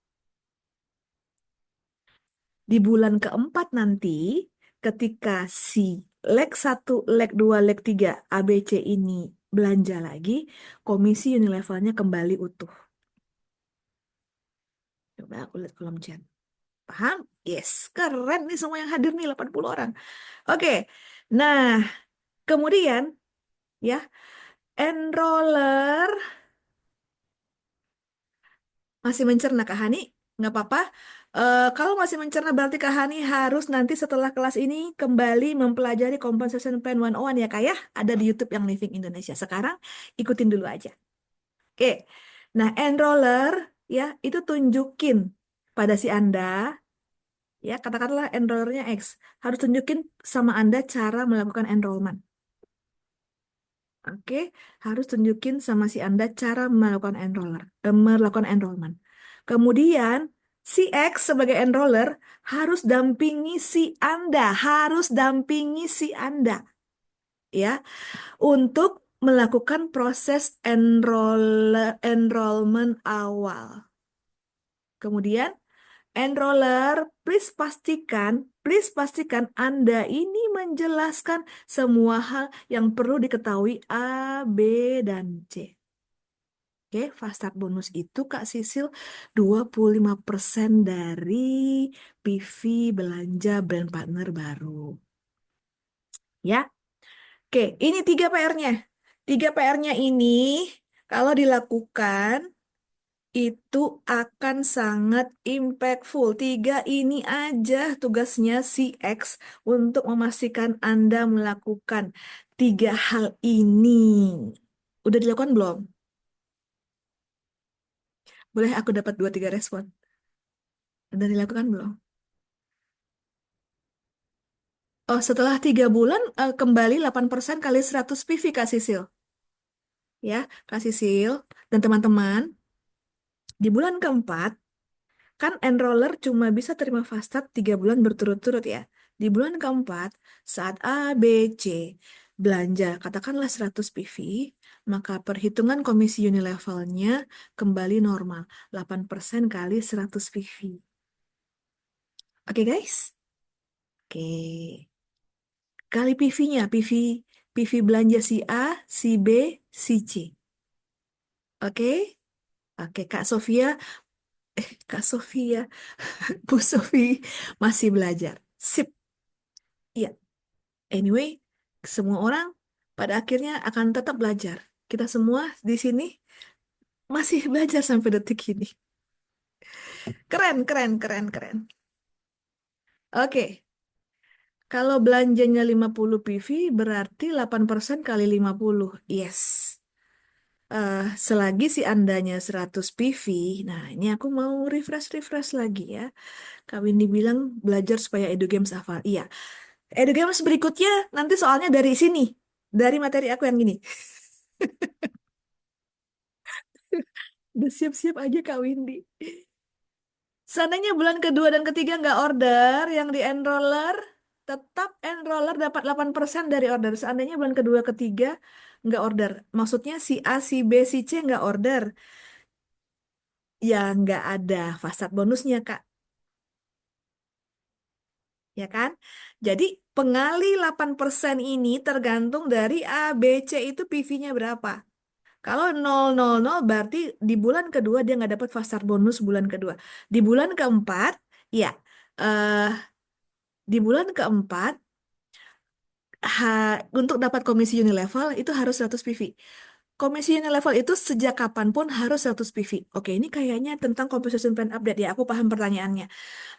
Di bulan keempat nanti, ketika si leg 1, leg 2, leg 3, ABC ini belanja lagi, komisi Unilevelnya kembali utuh. Coba aku lihat kolom chat. Paham? Yes, keren nih semua yang hadir nih 80 orang. Oke, nah kemudian ya, enroller masih mencerna Kak Hani? Nggak apa-apa. Kalau masih mencerna berarti Kak Hani harus nanti setelah kelas ini kembali mempelajari Compensation Plan 101 ya Kak ya. Ada di YouTube yang Living Indonesia. Sekarang ikutin dulu aja. Oke. Nah, enroller ya itu tunjukin pada si Anda ya, katakanlah enrollernya X. Harus tunjukin sama Anda cara melakukan enrollment. Oke, harus tunjukin sama si Anda cara melakukan enrollment. Kemudian si X sebagai enroller harus dampingi si Anda, harus dampingi si Anda ya untuk melakukan proses enrollment awal. Kemudian enroller, please pastikan Anda ini menjelaskan semua hal yang perlu diketahui A, B, dan C. Oke, fast start bonus itu Kak Sisil 25% dari PV belanja brand partner baru. Ya, oke, ini 3 PR-nya. 3 PR-nya ini kalau dilakukan itu akan sangat impactful. 3 ini aja tugasnya si X untuk memastikan Anda melakukan 3 hal ini. Udah dilakukan belum? Boleh aku dapat 2-3 respon? Udah dilakukan belum? Oh, setelah 3 bulan kembali 8% kali 100 PV Kak Sisil. Ya, Kak Sisil dan teman-teman, di bulan keempat kan enroller cuma bisa terima fast start 3 bulan berturut-turut ya. Di bulan keempat, saat A, B, C belanja katakanlah 100 PV, maka perhitungan komisi Unilevelnya kembali normal. 8% kali 100 PV. Oke guys? Oke. Kali PV-nya, PV belanja si A, si B, si C. Oke? Oke, Kak Sofia, Bu Sofi masih belajar. Sip. Iya. Anyway, semua orang pada akhirnya akan tetap belajar. Kita semua di sini masih belajar sampai detik ini. Keren, keren, keren, keren. Oke, kalau belanjanya 50 PV berarti 8% kali 50. Yes. Selagi si Andanya 100 PV, nah ini aku mau refresh lagi ya. Kak Windy bilang belajar supaya Edu Games hafal. Iya, Edu Games berikutnya nanti soalnya dari sini, dari materi aku yang gini. Udah siap-siap aja Kak Windy. Seandainya bulan kedua dan ketiga nggak order, yang di enroller, tetap enroller dapat 8% dari order. Seandainya bulan kedua ketiga nggak order. Maksudnya si A, si B, si C nggak order. Ya nggak ada fast start bonusnya, Kak. ya kan? Jadi pengali 8% ini tergantung dari A, B, C itu PV-nya berapa. Kalau 000 berarti di bulan kedua dia nggak dapat fast start bonus bulan kedua. Di bulan keempat, ya, eh di bulan keempat untuk dapat komisi unilevel itu harus 100 PV. Komisi unilevel itu sejak kapanpun harus 100 PV. Oke, ini kayaknya tentang compensation plan update ya. Aku paham pertanyaannya.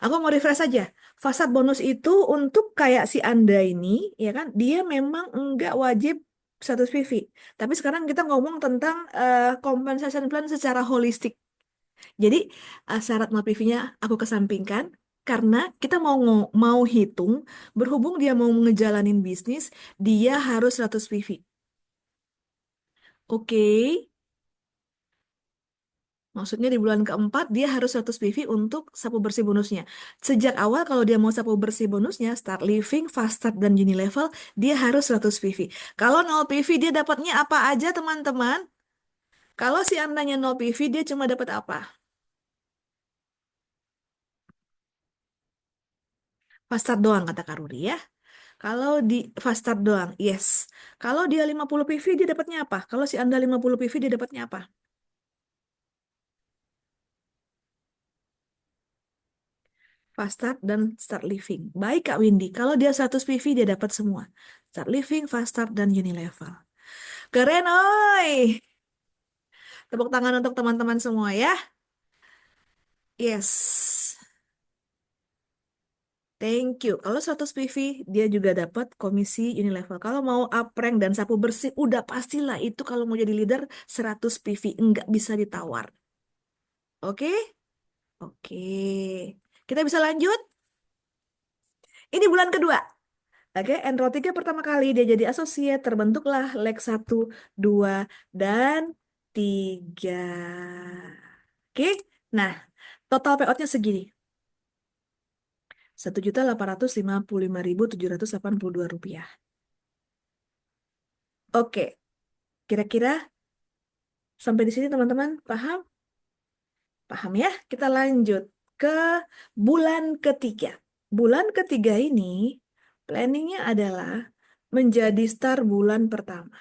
Aku mau refresh saja. Fasad bonus itu untuk kayak si Anda ini, ya kan? Dia memang enggak wajib 100 PV. Tapi sekarang kita ngomong tentang compensation plan secara holistik. Jadi syarat nol PV-nya aku kesampingkan karena kita mau hitung berhubung dia mau ngejalanin bisnis, dia harus 100 PV. Oke. Maksudnya di bulan keempat dia harus 100 PV untuk sapu bersih bonusnya. Sejak awal kalau dia mau sapu bersih bonusnya, start living, fast start, dan unilevel, dia harus 100 PV. Kalau 0 PV dia dapatnya apa aja teman-teman? Kalau si andanya 0 PV dia cuma dapat apa? Fast start doang kata Kak Ruri ya. Kalau di fast start doang, yes. Kalau dia 50 PV dia dapatnya apa? Kalau si anda 50 PV dia dapatnya apa? Fast start dan start living. Baik Kak Windy, kalau dia 100 PV dia dapat semua. Start living, fast start, dan unilevel. Keren, oi. Tepuk tangan untuk teman-teman semua ya. Yes. Thank you. Kalau 100 PV, dia juga dapat komisi unilevel. Kalau mau uprank dan sapu bersih, udah pastilah itu kalau mau jadi leader 100 PV. Nggak bisa ditawar. Oke? Oke. Kita bisa lanjut? Ini bulan kedua. Oke, Enro 3 pertama kali dia jadi associate, terbentuklah leg 1, 2, dan 3. Oke, nah total payoutnya segini. 1.855.782 rupiah. Oke, kira-kira sampai di sini teman-teman paham? Paham ya? Kita lanjut ke bulan ketiga. Bulan ketiga ini planningnya adalah menjadi star bulan pertama.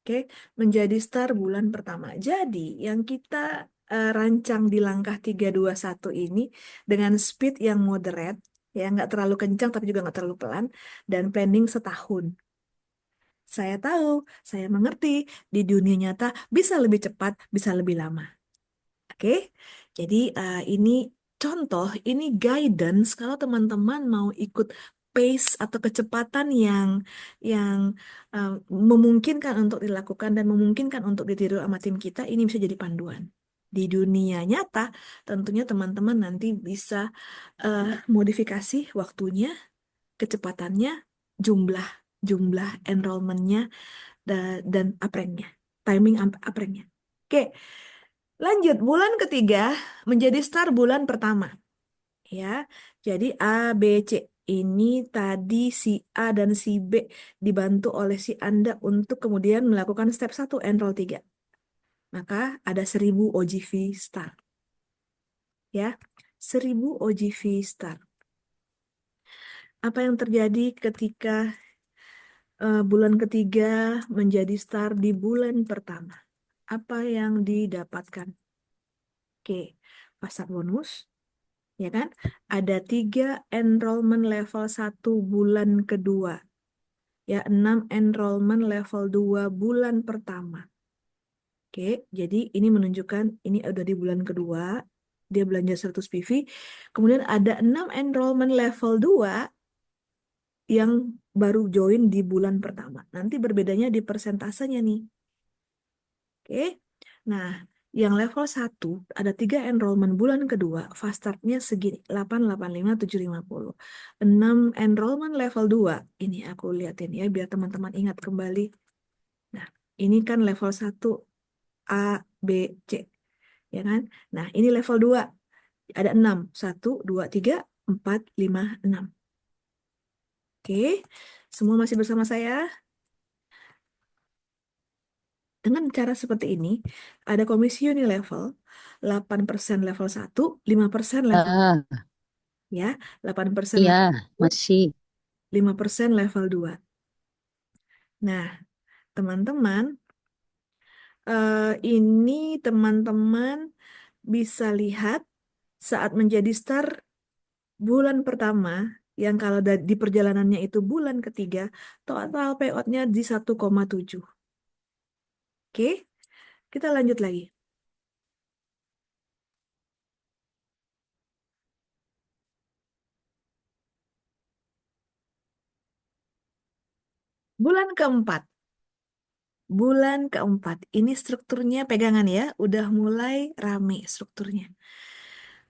Oke, menjadi star bulan pertama. Jadi, yang kita rancang di langkah 3, 2, 1 ini dengan speed yang moderate, ya nggak terlalu kencang tapi juga nggak terlalu pelan, dan planning setahun. Saya tahu, saya mengerti, di dunia nyata bisa lebih cepat, bisa lebih lama. Oke, jadi ini contoh, ini guidance kalau teman-teman mau ikut pace atau kecepatan yang uh, memungkinkan untuk dilakukan dan memungkinkan untuk ditiru sama tim kita, ini bisa jadi panduan. Di dunia nyata, tentunya teman-teman nanti bisa uh, modifikasi waktunya, kecepatannya, jumlah jumlah enrollmentnya dan aprengnya, timing aprengnya. Oke. Lanjut, bulan ketiga menjadi star bulan pertama. Ya, jadi A, B, C. Ini tadi si A dan si B dibantu oleh si Anda untuk kemudian melakukan step 1, enroll 3. Maka ada 1000 OGV star. Ya, 1000 OGV star. Apa yang terjadi ketika bulan ketiga menjadi star di bulan pertama? Apa yang didapatkan? Oke, pasar bonus. Ya kan? Ada 3 enrollment level 1 bulan kedua. Ya, 6 enrollment level 2 bulan pertama. Oke, jadi ini menunjukkan ini udah di bulan kedua, dia belanja 100 PV. Kemudian ada 6 enrollment level 2 yang baru join di bulan pertama. Nanti berbedanya di persentasenya nih. Oke. Nah, yang level 1 ada 3 enrollment bulan kedua, fast startnya segini, 885.750. 6 enrollment level 2 ini aku liatin ya biar teman-teman ingat kembali. Nah, ini kan level 1 A, B, C, ya kan? Nah, ini level 2 ada 6, 1, 2, 3, 4, 5, 6. Oke, semua masih bersama saya? Dengan cara seperti ini, ada komisi unilevel, 8% level 1, 5% level. Ah, ya. 8% Iya, level 1, masih. 5% level 2. Nah, teman-teman, ini teman-teman bisa lihat saat menjadi star bulan pertama, yang kalau di perjalanannya itu bulan ketiga, total payoutnya di 1,7. Oke, kita lanjut lagi. Bulan keempat. Bulan keempat. Ini strukturnya pegangan ya, udah mulai rame strukturnya.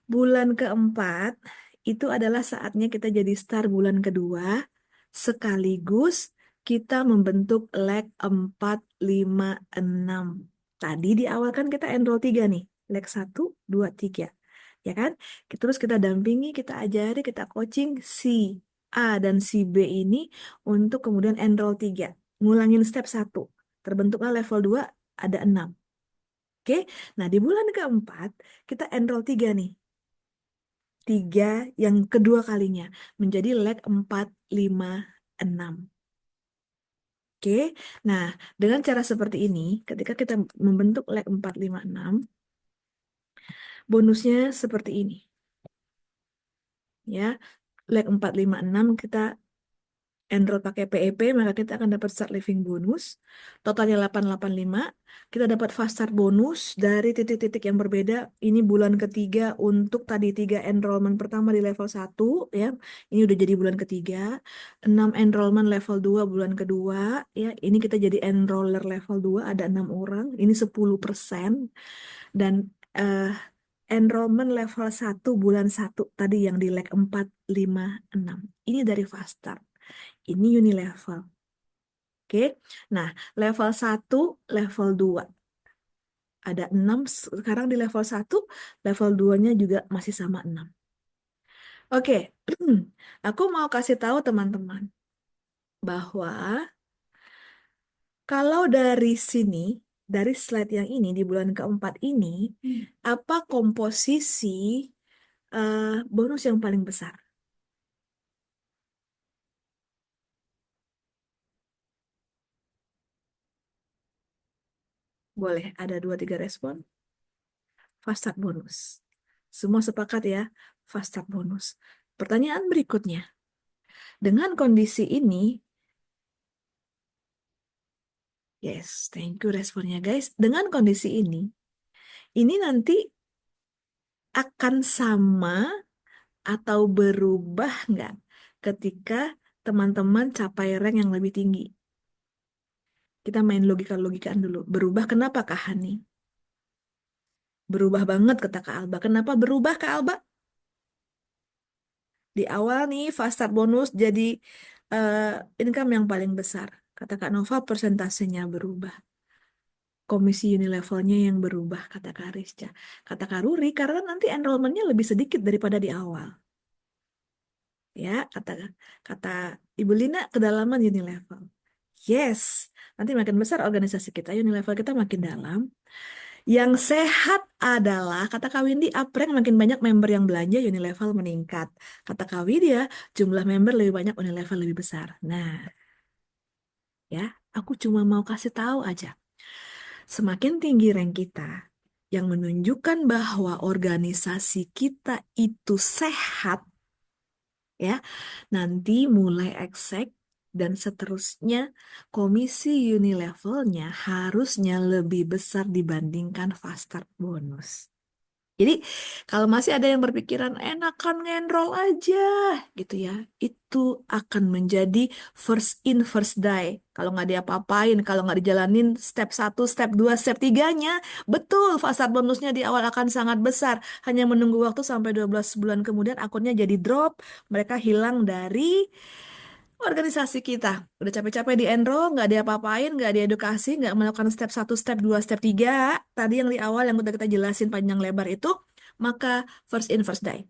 Bulan keempat itu adalah saatnya kita jadi star bulan kedua, sekaligus kita membentuk leg 4, 5, 6. Tadi di awal kan kita enroll 3 nih, leg 1, 2, 3. Ya kan? Terus kita dampingi, kita ajari, kita coaching si A dan si B ini untuk kemudian enroll 3. Ngulangin step 1. Terbentuklah level 2, ada 6. Oke, nah di bulan keempat kita enroll 3 nih. 3 yang kedua kalinya menjadi leg 4, 5, 6. Oke, nah dengan cara seperti ini, ketika kita membentuk leg 4, 5, 6, bonusnya seperti ini. Ya, leg 4, 5, 6 kita enroll pakai PEP, maka kita akan dapat start living bonus. Totalnya 885. Kita dapat fast start bonus dari titik-titik yang berbeda. Ini bulan ketiga untuk tadi 3 enrollment pertama di level 1, ya. Ini udah jadi bulan ketiga. 6 enrollment level 2 bulan kedua, ya. Ini kita jadi enroller level 2 ada 6 orang. Ini 10%. Dan eh, enrollment level 1 bulan 1 tadi yang di leg 4, 5, 6. Ini dari fast start. Ini unilevel. Oke. Nah, level 1, level 2. Ada 6 sekarang di level 1, level 2-nya juga masih sama 6. Oke. Aku mau kasih tahu teman-teman bahwa kalau dari sini, dari slide yang ini di bulan keempat ini, apa komposisi bonus yang paling besar? Boleh ada 2-3 respon? Fast start bonus. Semua sepakat ya, fast start bonus. Pertanyaan berikutnya. Dengan kondisi ini, yes, thank you responnya guys. Dengan kondisi ini nanti akan sama atau berubah nggak ketika teman-teman capai rank yang lebih tinggi? Kita main logika-logikaan dulu. Berubah kenapa Kak Hani? Berubah banget kata Kak Alba. Kenapa berubah Kak Alba? Di awal nih fast start bonus jadi eh, income yang paling besar. Kata Kak Nova persentasenya berubah. Komisi unilevelnya yang berubah, kata Kak Risca. Kata Kak Ruri, karena nanti enrollment-nya lebih sedikit daripada di awal. Ya, kata kata Ibu Lina, kedalaman unilevel. Yes, nanti makin besar organisasi kita, unilevel kita makin dalam. Yang sehat adalah, kata Kak Windy, Apreng makin banyak member yang belanja, unilevel meningkat. Kata Kak Widya, jumlah member lebih banyak, unilevel lebih besar. Nah, ya, aku cuma mau kasih tahu aja. Semakin tinggi rank kita, yang menunjukkan bahwa organisasi kita itu sehat, ya, nanti mulai eksek dan seterusnya komisi unilevelnya harusnya lebih besar dibandingkan fast start bonus. Jadi kalau masih ada yang berpikiran enakan ngenroll aja gitu ya, itu akan menjadi first in first die. Kalau nggak diapa-apain, kalau nggak dijalanin step 1, step 2, step 3-nya, betul fasad bonusnya di awal akan sangat besar. Hanya menunggu waktu sampai 12 bulan kemudian akunnya jadi drop, mereka hilang dari organisasi kita. Udah capek-capek di enroll, nggak diapa-apain, nggak diedukasi, nggak melakukan step 1, step 2, step 3. Tadi yang di awal yang udah kita jelasin panjang lebar itu, maka first in, first die.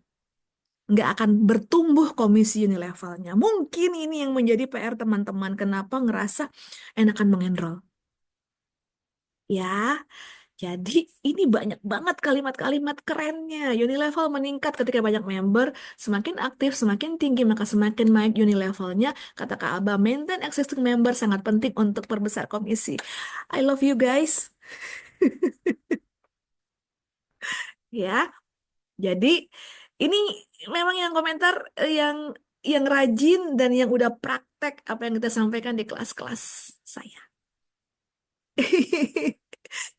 Nggak akan bertumbuh komisi unilevelnya. Mungkin ini yang menjadi PR teman-teman. Kenapa ngerasa enakan mengenroll. Ya, Jadi ini banyak banget kalimat-kalimat kerennya. Unilevel meningkat ketika banyak member, semakin aktif, semakin tinggi, maka semakin naik unilevelnya. Kata Kak Aba, maintain existing member sangat penting untuk perbesar komisi. I love you guys. Ya, jadi ini memang yang komentar yang rajin dan yang udah praktek apa yang kita sampaikan di kelas-kelas saya.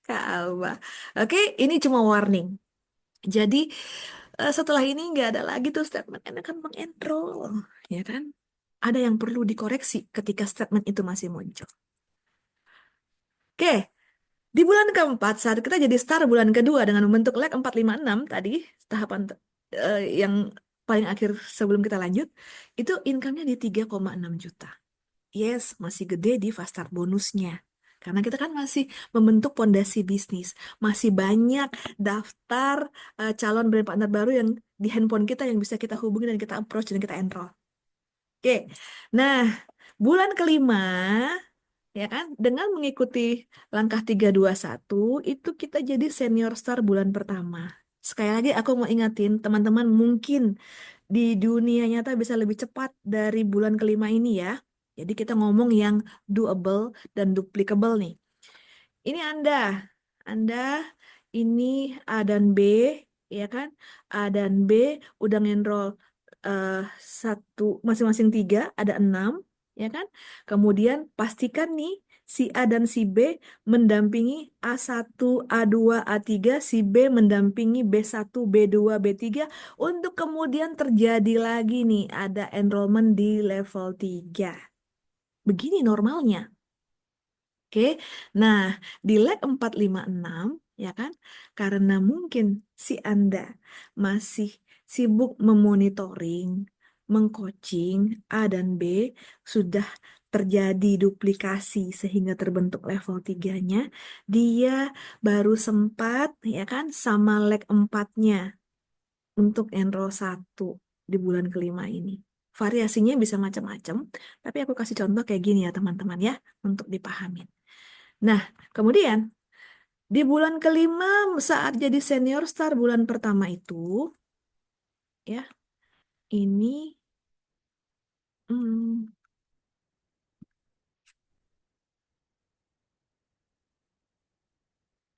Kak Alba. Oke, ini cuma warning. Jadi setelah ini nggak ada lagi tuh statement akan mengenroll, ya kan? Ada yang perlu dikoreksi ketika statement itu masih muncul. Oke, di bulan keempat saat kita jadi start bulan kedua dengan membentuk leg 456 tadi, tahapan yang paling akhir sebelum kita lanjut, itu income-nya di 3,6 juta. Yes, masih gede di fast start bonusnya. Karena kita kan masih membentuk pondasi bisnis. Masih banyak daftar calon brand partner baru yang di handphone kita yang bisa kita hubungi dan kita approach dan kita enroll. Oke, nah bulan kelima ya kan dengan mengikuti langkah 321 itu kita jadi senior star bulan pertama. Sekali lagi aku mau ingatin teman-teman mungkin di dunia nyata bisa lebih cepat dari bulan kelima ini ya. Jadi kita ngomong yang doable dan duplicable nih. Ini Anda ini A dan B, ya kan? A dan B udah ngenroll eh, satu masing-masing tiga, ada 6, ya kan? Kemudian pastikan nih si A dan si B mendampingi A1, A2, A3, si B mendampingi B1, B2, B3 untuk kemudian terjadi lagi nih ada enrollment di level 3. Begini normalnya. Oke, nah di leg 456 ya kan, karena mungkin si Anda masih sibuk memonitoring, mengcoaching A dan B, sudah terjadi duplikasi sehingga terbentuk level 3-nya, dia baru sempat ya kan sama leg 4-nya untuk enroll satu di bulan kelima ini. Variasinya bisa macam-macam, tapi aku kasih contoh kayak gini ya teman-teman ya, untuk dipahami. Nah, kemudian di bulan kelima saat jadi senior star bulan pertama itu, ya, ini hmm,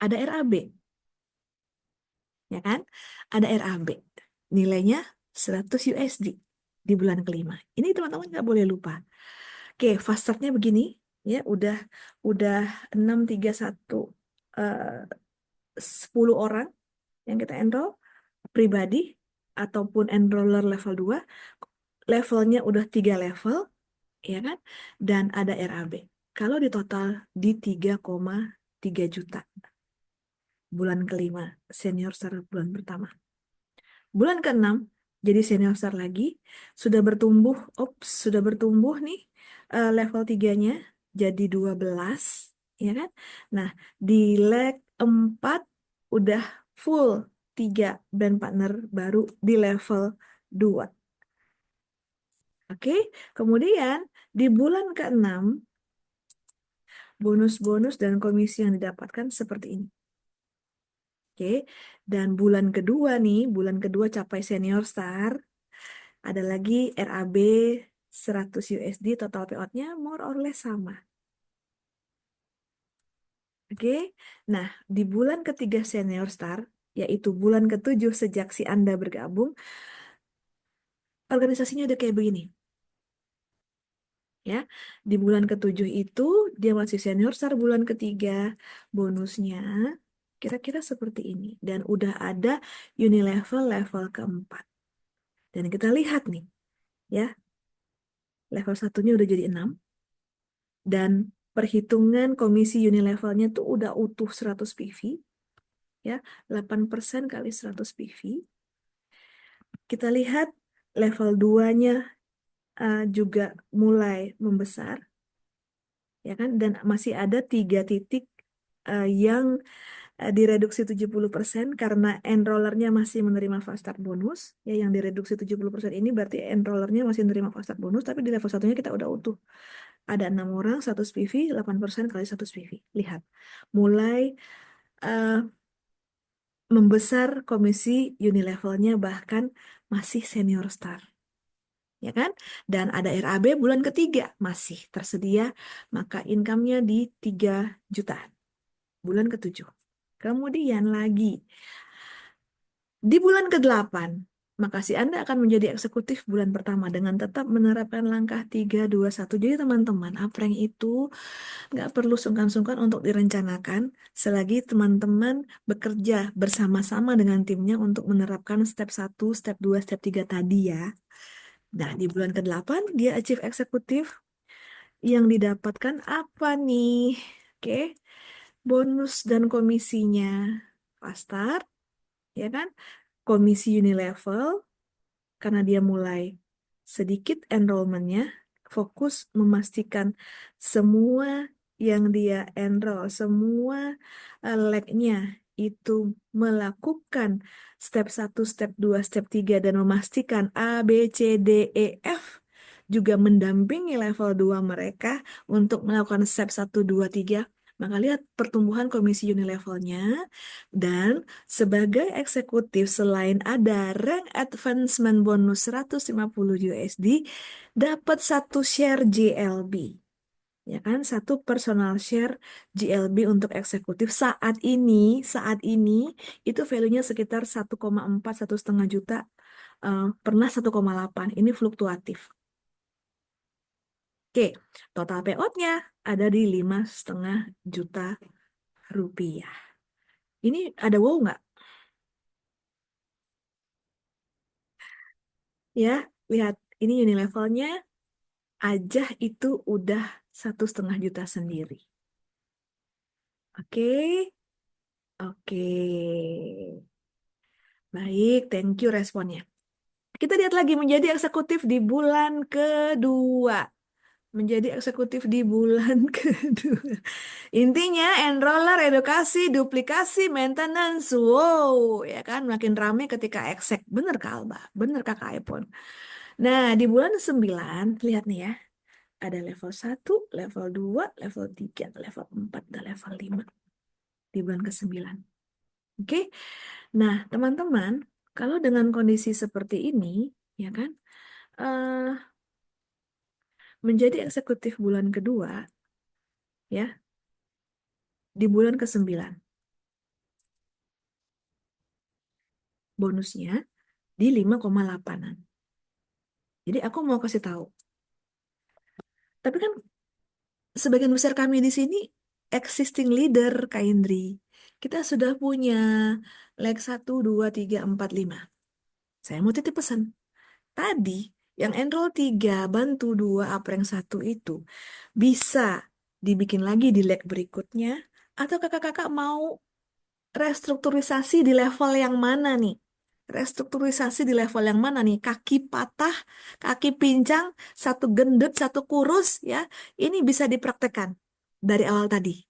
ada RAB, ya kan? Ada RAB. Nilainya 100 USD di bulan kelima. Ini teman-teman nggak boleh lupa. Oke, fast startnya begini, ya, udah 631 eh, 10 orang yang kita enroll pribadi ataupun enroller level 2, levelnya udah 3 level, ya kan? Dan ada RAB. Kalau di total di 3,3 juta bulan kelima, senior star bulan pertama. Bulan keenam jadi senior star lagi, sudah bertumbuh nih level 3-nya jadi 12, ya kan? Nah, di leg 4 udah full 3 brand partner baru di level 2. Oke, kemudian di bulan keenam bonus-bonus dan komisi yang didapatkan seperti ini. Oke, dan bulan kedua capai senior star, ada lagi RAB 100 USD, total payout-nya more or less sama. Oke, nah di bulan ketiga senior star, yaitu bulan ketujuh sejak si Anda bergabung, organisasinya udah kayak begini. Ya, di bulan ketujuh itu dia masih senior star bulan ketiga, bonusnya kira-kira seperti ini. Dan udah ada unilevel level keempat. Dan kita lihat nih, ya, level satunya udah jadi 6. Dan perhitungan komisi unilevelnya tuh udah utuh 100 PV. Ya, 8% kali 100 PV. Kita lihat level 2-nya juga mulai membesar, ya kan? Dan masih ada 3 titik yang direduksi 70% karena enrollernya masih menerima fast start bonus. Ya, yang direduksi 70% ini berarti enrollernya masih menerima fast start bonus, tapi di level satunya kita udah utuh. Ada 6 orang, 100 PV, 8% kali 100 PV. Lihat, mulai eh, membesar komisi unilevelnya bahkan masih senior star, ya kan? Dan ada RAB bulan ketiga masih tersedia, maka income-nya di 3 jutaan bulan ketujuh. Kemudian lagi di bulan ke-8, makasih Anda akan menjadi eksekutif bulan pertama dengan tetap menerapkan langkah 3, 2, 1. Jadi teman-teman, Apreng itu nggak perlu sungkan-sungkan untuk direncanakan selagi teman-teman bekerja bersama-sama dengan timnya untuk menerapkan step 1, step 2, step 3 tadi ya. Nah, di bulan ke-8 dia achieve eksekutif yang didapatkan apa nih? Oke, bonus dan komisinya Pastar, ya kan? Komisi Unilevel, karena dia mulai sedikit enrollmentnya, fokus memastikan semua yang dia enroll, semua lagnya itu melakukan step 1, step 2, step 3 dan memastikan A, B, C, D, E, F juga mendampingi level 2 mereka untuk melakukan step 1, 2, 3. Maka lihat pertumbuhan komisi Unilevelnya dan sebagai eksekutif, selain ada rank advancement bonus 150 USD, dapat satu share JLB. Ya kan, satu personal share JLB untuk eksekutif saat ini itu value-nya sekitar 1,4 1,5 juta, pernah 1,8. Ini fluktuatif. Oke, total payout-nya ada di 5,5 juta rupiah. Ini ada wow nggak? Ya, lihat ini Unilevelnya aja itu udah 1,5 juta sendiri. Oke, oke. Baik, thank you responnya. Kita lihat lagi menjadi eksekutif di bulan kedua. Menjadi eksekutif di bulan kedua. Intinya enroller, edukasi, duplikasi, maintenance. Wow, ya kan makin ramai ketika eksek. Bener Kak Alba, bener Kakak iPhone. Nah, di bulan 9 lihat nih ya. Ada level 1, level 2, level 3, level 4, dan level 5 di bulan ke-9. Oke? Nah, teman-teman, kalau dengan kondisi seperti ini, ya kan, eh, menjadi eksekutif bulan kedua, ya, di bulan ke-9, bonusnya di 5,8-an. Jadi aku mau kasih tahu. Tapi kan sebagian besar kami di sini existing leader, Kak Indri. Kita sudah punya leg 1, 2, 3, 4, 5. Saya mau titip pesan. Tadi yang enroll 3 bantu 2 apreng 1 itu bisa dibikin lagi di leg berikutnya, atau kakak-kakak mau restrukturisasi di level yang mana nih? Restrukturisasi di level yang mana nih? Kaki patah, kaki pincang, satu gendut, satu kurus ya. Ini bisa dipraktekkan dari awal tadi.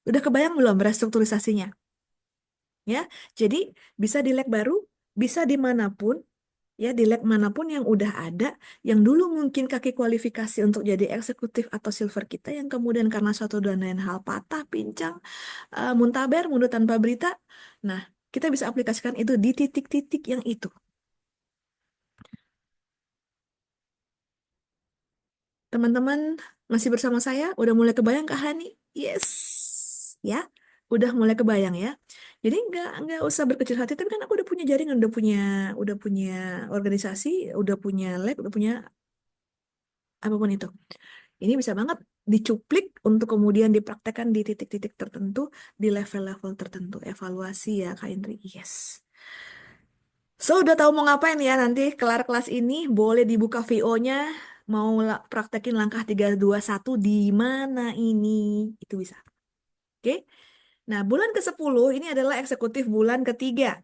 Udah kebayang belum restrukturisasinya? Ya, jadi bisa di leg baru, bisa dimanapun, ya di lab manapun yang udah ada, yang dulu mungkin kaki kualifikasi untuk jadi eksekutif atau silver kita, yang kemudian karena suatu dan lain hal patah, pincang, muntaber, mundur tanpa berita. Nah, kita bisa aplikasikan itu di titik-titik yang itu. Teman-teman masih bersama saya? Udah mulai kebayang Kak Hani? Yes, ya, udah mulai kebayang ya. Jadi nggak usah berkecil hati. Tapi kan aku udah punya jaringan, udah punya organisasi, udah punya lab, udah punya apapun itu. Ini bisa banget dicuplik untuk kemudian dipraktekkan di titik-titik tertentu, di level-level tertentu. Evaluasi ya, Kak Indri. Yes. So, udah tahu mau ngapain ya nanti kelar kelas ini, boleh dibuka VO-nya, mau praktekin langkah 3, 2, 1 di mana ini. Itu bisa. Oke. Nah, bulan ke-10 ini adalah eksekutif bulan ketiga.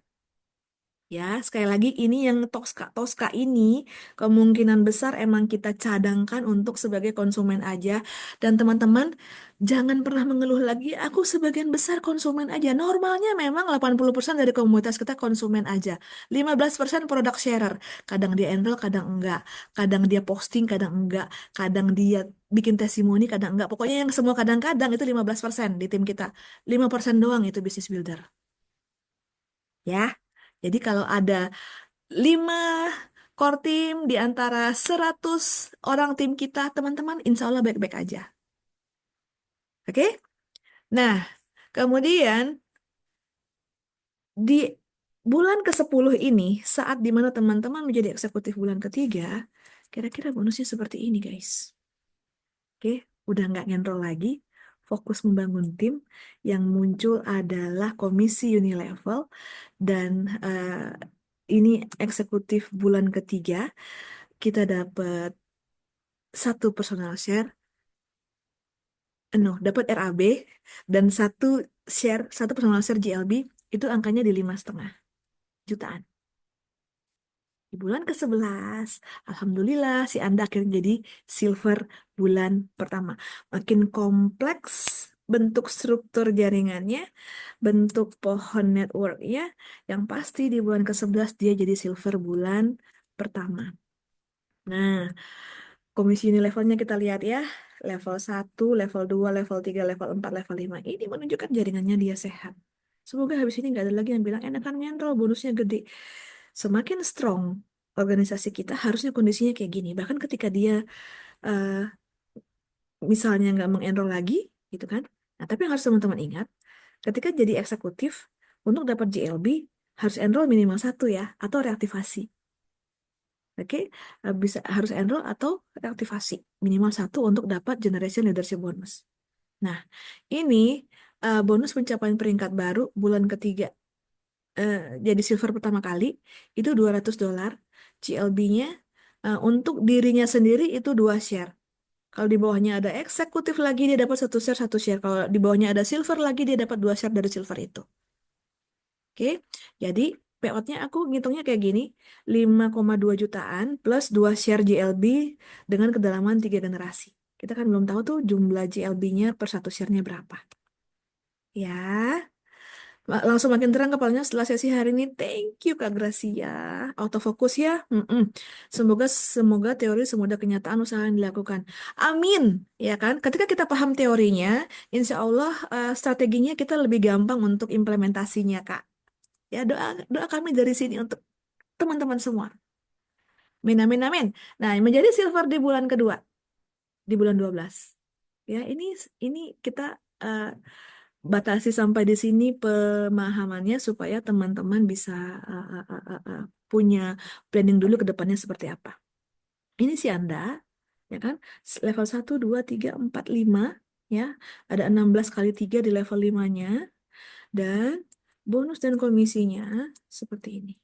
Ya, sekali lagi ini yang Tosca ini kemungkinan besar emang kita cadangkan untuk sebagai konsumen aja. Dan teman-teman jangan pernah mengeluh lagi, aku sebagian besar konsumen aja. Normalnya memang 80% dari komunitas kita konsumen aja. 15% product sharer. Kadang dia enroll, kadang enggak. Kadang dia posting, kadang enggak. Kadang dia bikin testimoni, kadang enggak. Pokoknya yang semua kadang-kadang itu 15% di tim kita. 5% doang itu business builder. Ya. Jadi kalau ada 5 core team di antara 100 orang tim kita, teman-teman, insya Allah baik-baik aja. Oke? Nah, kemudian di bulan ke-10 ini, saat dimana teman-teman menjadi eksekutif bulan ketiga, kira-kira bonusnya seperti ini, guys. Oke? Udah nggak ngenrol lagi, fokus membangun tim. Yang muncul adalah komisi unilevel, dan ini eksekutif bulan ketiga, kita dapat satu personal share, no, dapat RAB dan satu personal share GLB itu angkanya di 5,5 jutaan. Di bulan ke-11, alhamdulillah si Anda akhirnya jadi silver bulan pertama. Makin kompleks bentuk struktur jaringannya, bentuk pohon networknya, yang pasti di bulan ke-11 dia jadi silver bulan pertama. Nah, komisi ini levelnya kita lihat ya. Level 1, level 2, level 3, level 4, level 5. Ini menunjukkan jaringannya dia sehat. Semoga habis ini nggak ada lagi yang bilang enakan nyentrol, bonusnya gede. Semakin strong organisasi kita, harusnya kondisinya kayak gini. Bahkan ketika dia eh, misalnya nggak mengenrol lagi, gitu kan. Nah, tapi yang harus teman-teman ingat, ketika jadi eksekutif, untuk dapat GLB, harus enroll minimal satu ya, atau reaktivasi. Oke, bisa harus enroll atau reaktivasi minimal satu untuk dapat generation leadership bonus. Nah, ini bonus pencapaian peringkat baru bulan ketiga, eh, jadi silver pertama kali itu $200. CLB-nya untuk dirinya sendiri itu 2 share. Kalau di bawahnya ada eksekutif lagi dia dapat 1 share 1 share. Kalau di bawahnya ada silver lagi dia dapat 2 share dari silver itu. Oke, jadi payoutnya aku ngitungnya kayak gini, 5,2 jutaan plus 2 share JLB dengan kedalaman 3 generasi. Kita kan belum tahu tuh jumlah JLB-nya per 1 share-nya berapa. Ya, langsung makin terang kepalanya setelah sesi hari ini. Thank you Kak Gracia. Autofokus ya. Mm-mm. Semoga semoga teori semudah kenyataan usaha yang dilakukan. Amin. Ya kan? Ketika kita paham teorinya, insya Allah strateginya kita lebih gampang untuk implementasinya, Kak. Ya, doa doa kami dari sini untuk teman-teman semua. Amin, amin, amin. Nah, menjadi silver di bulan kedua, di bulan 12. Ya, ini kita eh, batasi sampai di sini pemahamannya supaya teman-teman bisa eh, eh, eh, punya planning dulu ke depannya seperti apa. Ini si Anda, ya kan? Level 1, 2, 3, 4, 5, ya. Ada 16 kali 3 di level 5-nya, dan bonus dan komisinya seperti ini.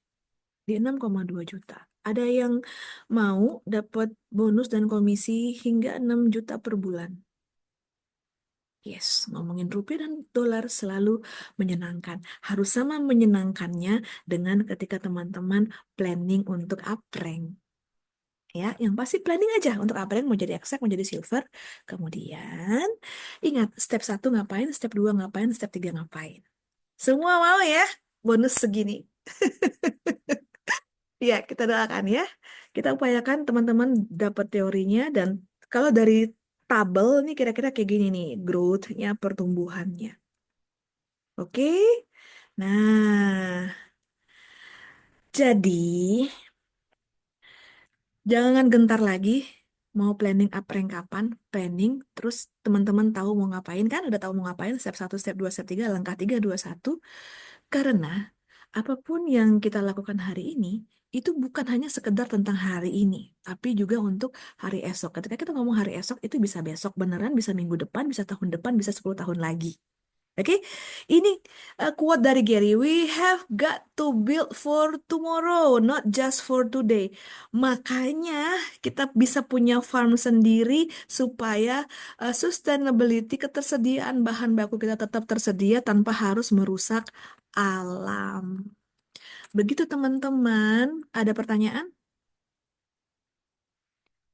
Di 6,2 juta. Ada yang mau dapat bonus dan komisi hingga 6 juta per bulan. Yes, ngomongin rupiah dan dolar selalu menyenangkan. Harus sama menyenangkannya dengan ketika teman-teman planning untuk uprank. Ya, yang pasti planning aja untuk uprank mau jadi exact, mau jadi silver. Kemudian ingat step 1 ngapain, step 2 ngapain, step 3 ngapain. Semua mau ya bonus segini. Ya, kita doakan ya. Kita upayakan teman-teman dapat teorinya, dan kalau dari tabel nih kira-kira kayak gini nih growth-nya, pertumbuhannya. Oke. Nah, jadi jangan gentar lagi mau planning uprank kapan, planning terus teman-teman tahu mau ngapain kan, udah tahu mau ngapain step 1, step 2, step 3, langkah 3, 2, 1. Karena apapun yang kita lakukan hari ini, itu bukan hanya sekedar tentang hari ini, tapi juga untuk hari esok. Ketika kita ngomong hari esok, itu bisa besok beneran, bisa minggu depan, bisa tahun depan, bisa 10 tahun lagi. Oke, ini quote dari Gary. We have got to build for tomorrow, not just for today. Makanya kita bisa punya farm sendiri supaya sustainability, ketersediaan bahan baku kita tetap tersedia tanpa harus merusak alam. Begitu teman-teman, ada pertanyaan?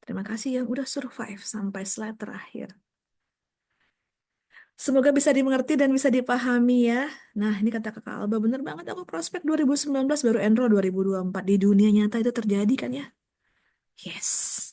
Terima kasih yang udah survive sampai slide terakhir. Semoga bisa dimengerti dan bisa dipahami ya. Nah, ini kata Kakak Alba, bener banget aku prospek 2019 baru enroll 2024. Di dunia nyata itu terjadi kan ya? Yes.